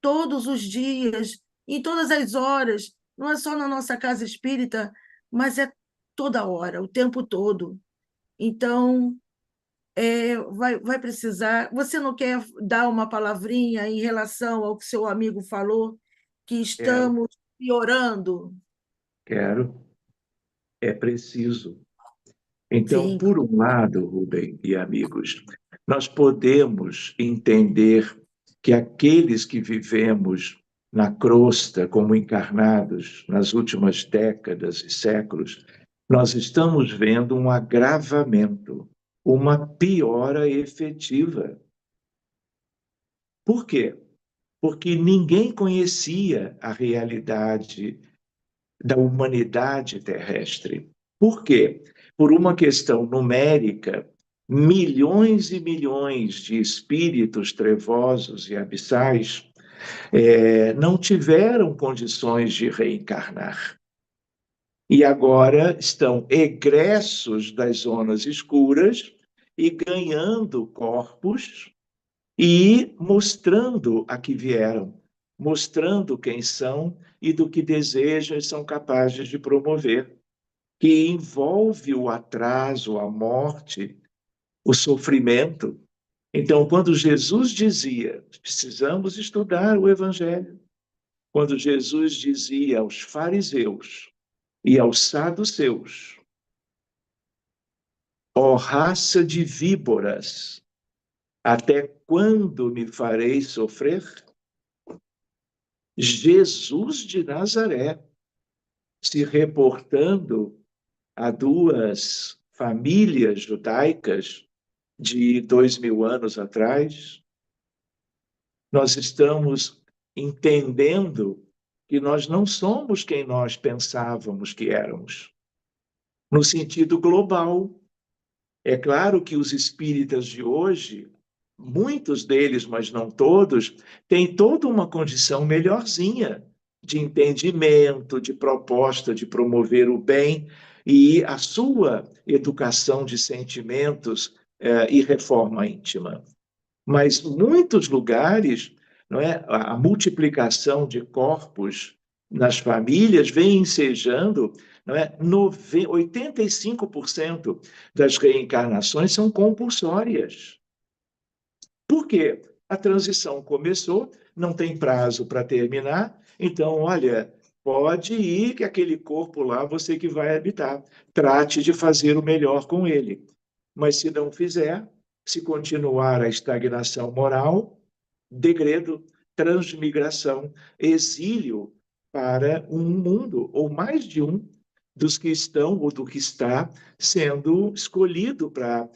todos os dias, em todas as horas, não é só na nossa casa espírita, mas é toda hora, o tempo todo. Então, vai precisar. Você não quer dar uma palavrinha em relação ao que seu amigo falou, que Quero, estamos piorando? quero, é preciso. Então, Sim, por um lado, Rubem e amigos, nós podemos entender que aqueles que vivemos na crosta como encarnados nas últimas décadas e séculos, nós estamos vendo um agravamento, uma piora efetiva. Por quê? Porque ninguém conhecia a realidade da humanidade terrestre. Por quê? Por uma questão numérica, milhões e milhões de espíritos trevosos e abissais não tiveram condições de reencarnar. E agora estão egressos das zonas escuras e ganhando corpos e mostrando a que vieram, mostrando quem são e do que desejam e são capazes de promover, que envolve o atraso, a morte, o sofrimento. Então, quando Jesus dizia, precisamos estudar o Evangelho, quando Jesus dizia aos fariseus e aos saduceus, ó raça de víboras, até quando me fareis sofrer? Jesus de Nazaré, se reportando a duas famílias judaicas de 2000 anos atrás, nós estamos entendendo que nós não somos quem nós pensávamos que éramos, no sentido global. É claro que os espíritas de hoje, muitos deles, mas não todos, têm toda uma condição melhorzinha de entendimento, de proposta de promover o bem e a sua educação de sentimentos e reforma íntima. Mas muitos lugares, não é, a multiplicação de corpos nas famílias vem ensejando, não é, 85% das reencarnações são compulsórias. Por quê? A transição começou, não tem prazo para terminar, então, olha, pode ir que aquele corpo lá, você que vai habitar. Trate de fazer o melhor com ele. Mas se não fizer, se continuar a estagnação moral, degredo, transmigração, exílio para um mundo, ou mais de um, dos que estão ou do que está sendo escolhido para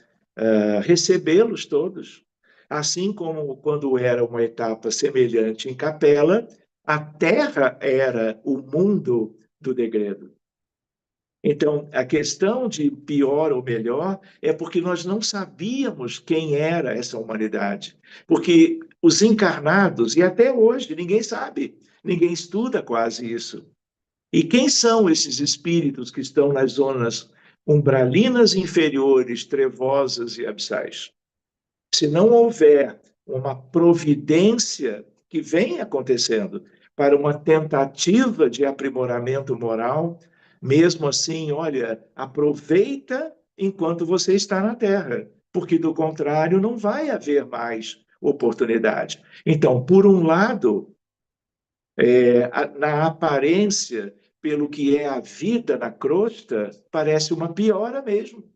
recebê-los todos. Assim como quando era uma etapa semelhante em Capela, a Terra era o mundo do degredo. Então, a questão de pior ou melhor é porque nós não sabíamos quem era essa humanidade. Porque os encarnados, e até hoje, ninguém sabe, ninguém estuda quase isso. E quem são esses espíritos que estão nas zonas umbralinas inferiores, trevosas e abissais? Se não houver uma providência que vem acontecendo para uma tentativa de aprimoramento moral, mesmo assim, olha, aproveita enquanto você está na Terra, porque do contrário não vai haver mais oportunidade. Então, por um lado, na aparência, pelo que é a vida na crosta, parece uma piora mesmo,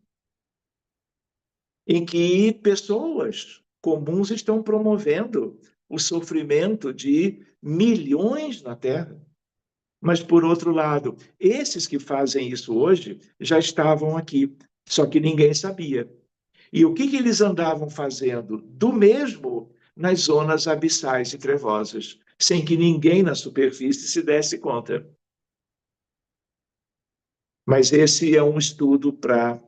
em que pessoas comuns estão promovendo o sofrimento de milhões na Terra. Mas, por outro lado, esses que fazem isso hoje já estavam aqui, só que ninguém sabia. E o que eles andavam fazendo? Do mesmo nas zonas abissais e trevosas, sem que ninguém na superfície se desse conta. Mas esse é um estudo para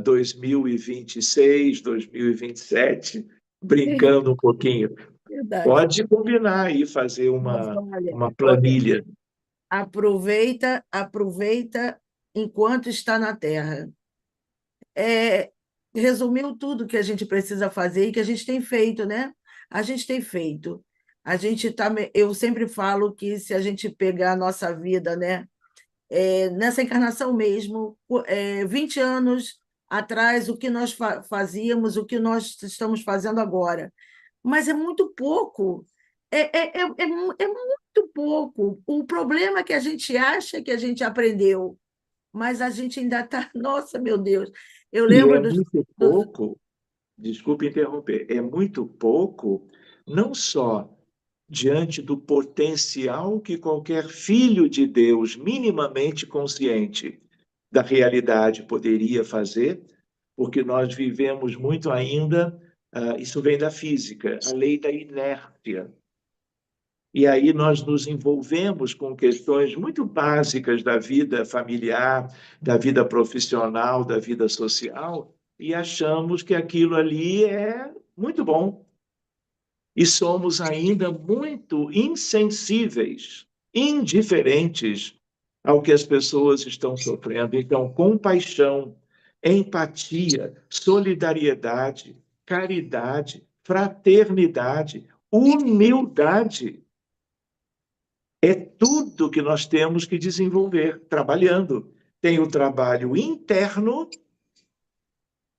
2026, 2027, brincando um pouquinho. Verdade. Pode combinar e fazer Mas olha, uma planilha. aproveita enquanto está na Terra. Resumiu tudo que a gente precisa fazer e que a gente tem feito, né? A gente tem feito. Eu sempre falo que se a gente pegar a nossa vida, né? Nessa encarnação mesmo, 20 anos atrás, o que nós fazíamos, o que nós estamos fazendo agora. Mas é muito pouco. É muito pouco. O problema é que a gente acha que a gente aprendeu, mas a gente ainda está. Nossa, meu Deus! Eu E lembro é muito dos. pouco, desculpe interromper, é muito pouco, não só diante do potencial que qualquer filho de Deus minimamente consciente da realidade poderia fazer, porque nós vivemos muito ainda, isso vem da física, a lei da inércia. E aí nós nos envolvemos com questões muito básicas da vida familiar, da vida profissional, da vida social, e achamos que aquilo ali é muito bom. E somos ainda muito insensíveis, indiferentes ao que as pessoas estão sofrendo. Então, compaixão, empatia, solidariedade, caridade, fraternidade, humildade é tudo que nós temos que desenvolver trabalhando. Tem o trabalho interno,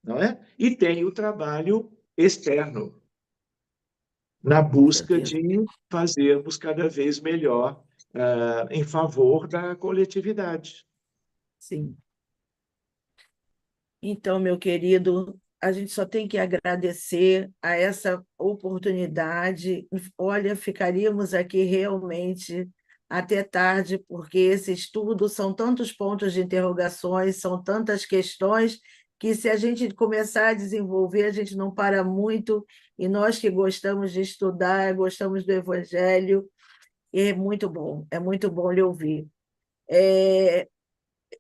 não é? E tem o trabalho externo, na Com busca certeza. de fazermos cada vez melhor em favor da coletividade. Sim. Então, meu querido, a gente só tem que agradecer a essa oportunidade. Olha, ficaríamos aqui realmente até tarde, porque esse estudo são tantos pontos de interrogações, são tantas questões, que se a gente começar a desenvolver, a gente não para muito, e nós que gostamos de estudar, gostamos do Evangelho, é muito bom lhe ouvir.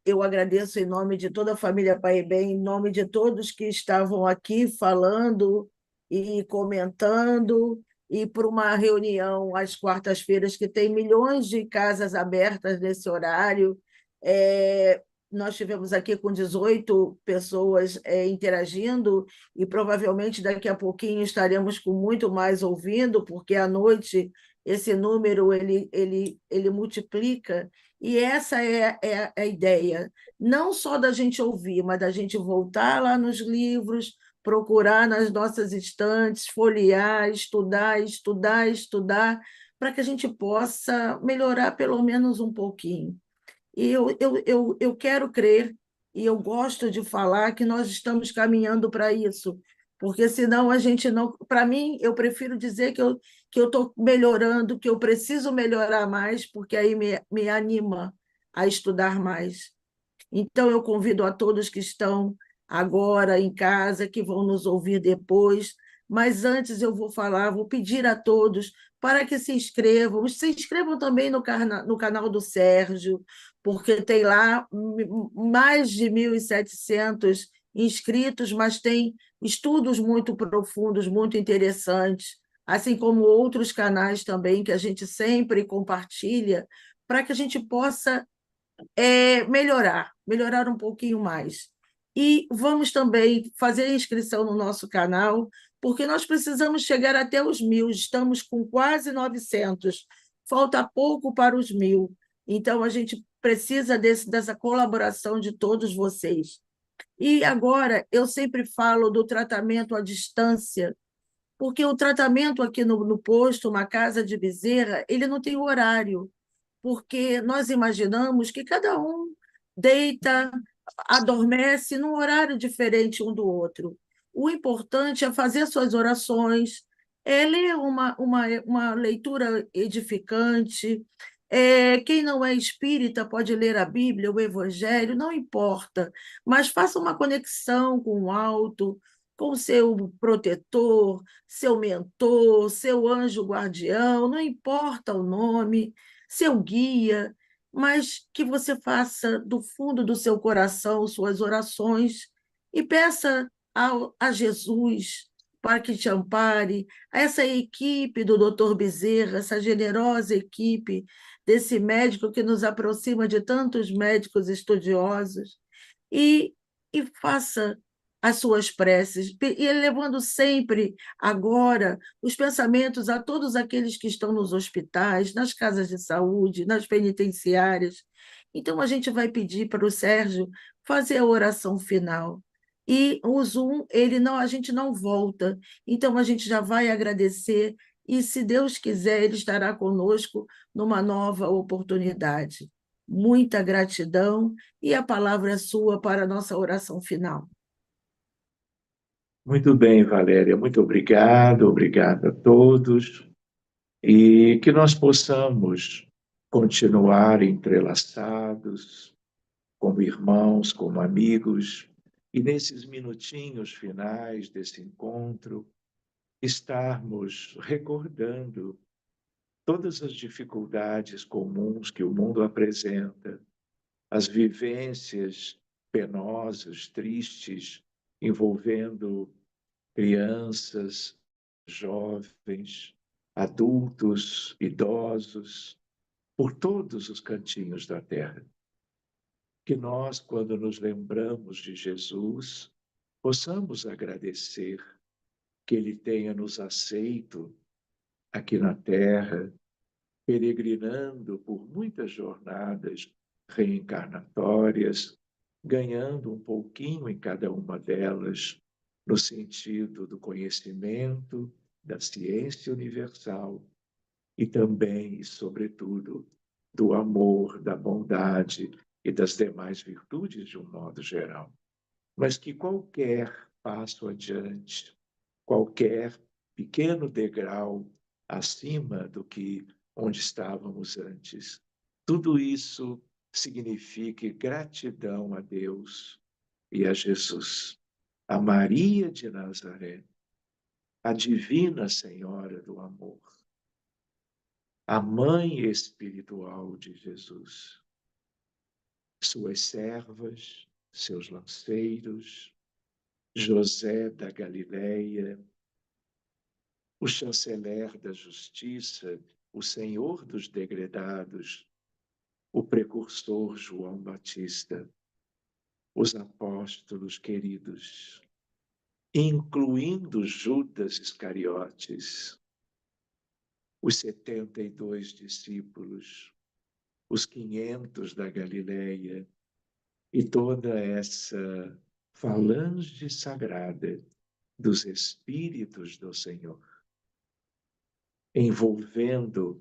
Eu agradeço em nome de toda a família Pai e Bem, em nome de todos que estavam aqui falando e comentando, e por uma reunião às quartas-feiras, que tem milhões de casas abertas nesse horário. Nós tivemos aqui com 18 pessoas interagindo, e provavelmente daqui a pouquinho estaremos com muito mais ouvindo, porque à noite esse número ele multiplica, e essa é a ideia, não só da gente ouvir, mas da gente voltar lá nos livros, procurar nas nossas estantes, folhear, estudar, estudar, estudar, para que a gente possa melhorar pelo menos um pouquinho. E eu quero crer, e eu gosto de falar que nós estamos caminhando para isso, porque senão a gente não. Para mim, eu prefiro dizer que eu estou melhorando, que eu preciso melhorar mais, porque aí me anima a estudar mais. Então, eu convido a todos que estão agora em casa, que vão nos ouvir depois, mas antes eu vou pedir a todos para que se inscrevam também no canal do Sérgio, porque tem lá mais de 1.700 inscritos, mas tem estudos muito profundos, muito interessantes, assim como outros canais também que a gente sempre compartilha, para que a gente possa melhorar um pouquinho mais. E vamos também fazer a inscrição no nosso canal, porque nós precisamos chegar até os 1.000, estamos com quase 900, falta pouco para os 1.000. Então, a gente precisa dessa colaboração de todos vocês. E agora, eu sempre falo do tratamento à distância, porque o tratamento aqui no posto, uma casa de Bezerra, ele não tem horário, porque nós imaginamos que cada um deita, adormece num horário diferente um do outro. O importante é fazer suas orações, ler uma leitura edificante. Quem não é espírita pode ler a Bíblia, o Evangelho, não importa, mas faça uma conexão com o alto, com o seu protetor, seu mentor, seu anjo guardião, não importa o nome, seu guia, mas que você faça do fundo do seu coração suas orações e peça a Jesus para que te ampare, a essa equipe do Dr. Bezerra, essa generosa equipe desse médico que nos aproxima de tantos médicos estudiosos, e, e faça as suas preces, e levando sempre agora os pensamentos a todos aqueles que estão nos hospitais, nas casas de saúde, nas penitenciárias. Então, a gente vai pedir para o Sérgio fazer a oração final. E o Zoom, a gente não volta. Então, a gente já vai agradecer e, se Deus quiser, ele estará conosco numa nova oportunidade. Muita gratidão e a palavra é sua para a nossa oração final. Muito bem, Valéria, muito obrigado, obrigado a todos, e que nós possamos continuar entrelaçados, como irmãos, como amigos, e nesses minutinhos finais desse encontro, estarmos recordando todas as dificuldades comuns que o mundo apresenta, as vivências penosas, tristes, envolvendo crianças, jovens, adultos, idosos, por todos os cantinhos da terra. Que nós, quando nos lembramos de Jesus, possamos agradecer que Ele tenha nos aceito aqui na terra, peregrinando por muitas jornadas reencarnatórias, ganhando um pouquinho em cada uma delas, no sentido do conhecimento, da ciência universal e também, e sobretudo, do amor, da bondade e das demais virtudes de um modo geral. Mas que qualquer passo adiante, qualquer pequeno degrau acima do que onde estávamos antes, tudo isso signifique gratidão a Deus e a Jesus, a Maria de Nazaré, a Divina Senhora do Amor, a Mãe espiritual de Jesus, suas servas, seus lanceiros, José da Galileia, o chanceler da justiça, o senhor dos degredados, o precursor João Batista, os apóstolos queridos, incluindo Judas Iscariotes, os 72 discípulos, os 500 da Galileia e toda essa falange sagrada dos Espíritos do Senhor, envolvendo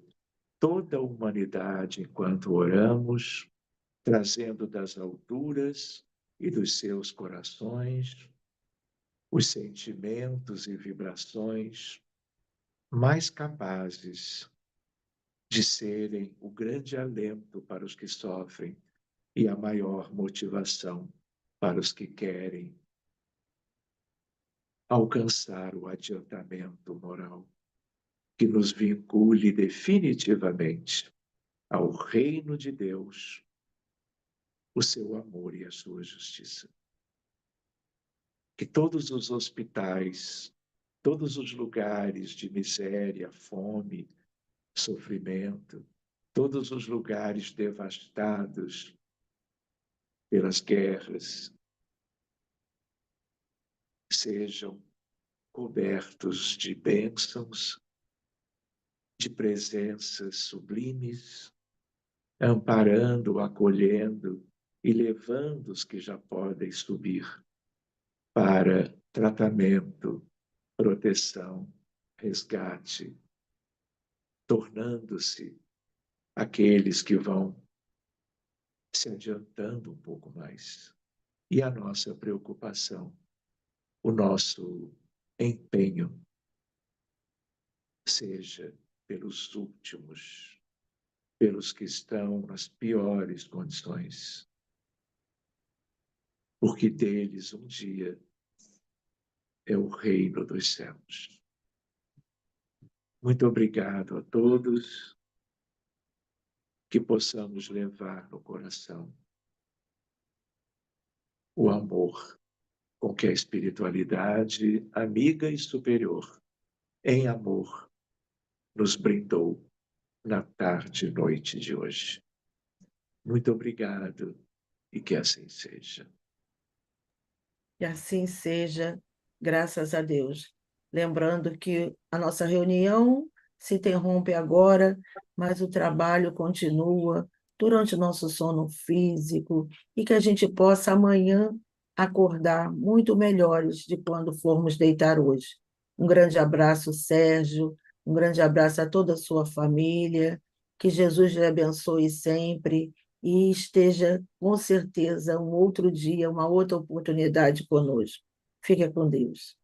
toda a humanidade enquanto oramos, trazendo das alturas e dos seus corações os sentimentos e vibrações mais capazes de serem o grande alento para os que sofrem e a maior motivação para os que querem alcançar o adiantamento moral que nos vincule definitivamente ao reino de Deus, o seu amor e a sua justiça. Que todos os hospitais, todos os lugares de miséria, fome, sofrimento, todos os lugares devastados pelas guerras, sejam cobertos de bênçãos, de presenças sublimes, amparando, acolhendo e levando os que já podem subir para tratamento, proteção, resgate, tornando-se aqueles que vão se adiantando um pouco mais. E a nossa preocupação, o nosso empenho, seja pelos últimos, pelos que estão nas piores condições, porque deles um dia é o reino dos céus. Muito obrigado a todos, que possamos levar no coração o amor com que a espiritualidade amiga e superior, em amor, nos brindou na tarde e noite de hoje. Muito obrigado e que assim seja. Que assim seja, graças a Deus. Lembrando que a nossa reunião se interrompe agora, mas o trabalho continua durante o nosso sono físico e que a gente possa amanhã acordar muito melhores de quando formos deitar hoje. Um grande abraço, Sérgio, um grande abraço a toda a sua família, que Jesus lhe abençoe sempre e esteja, com certeza, um outro dia, uma outra oportunidade conosco. Fique com Deus.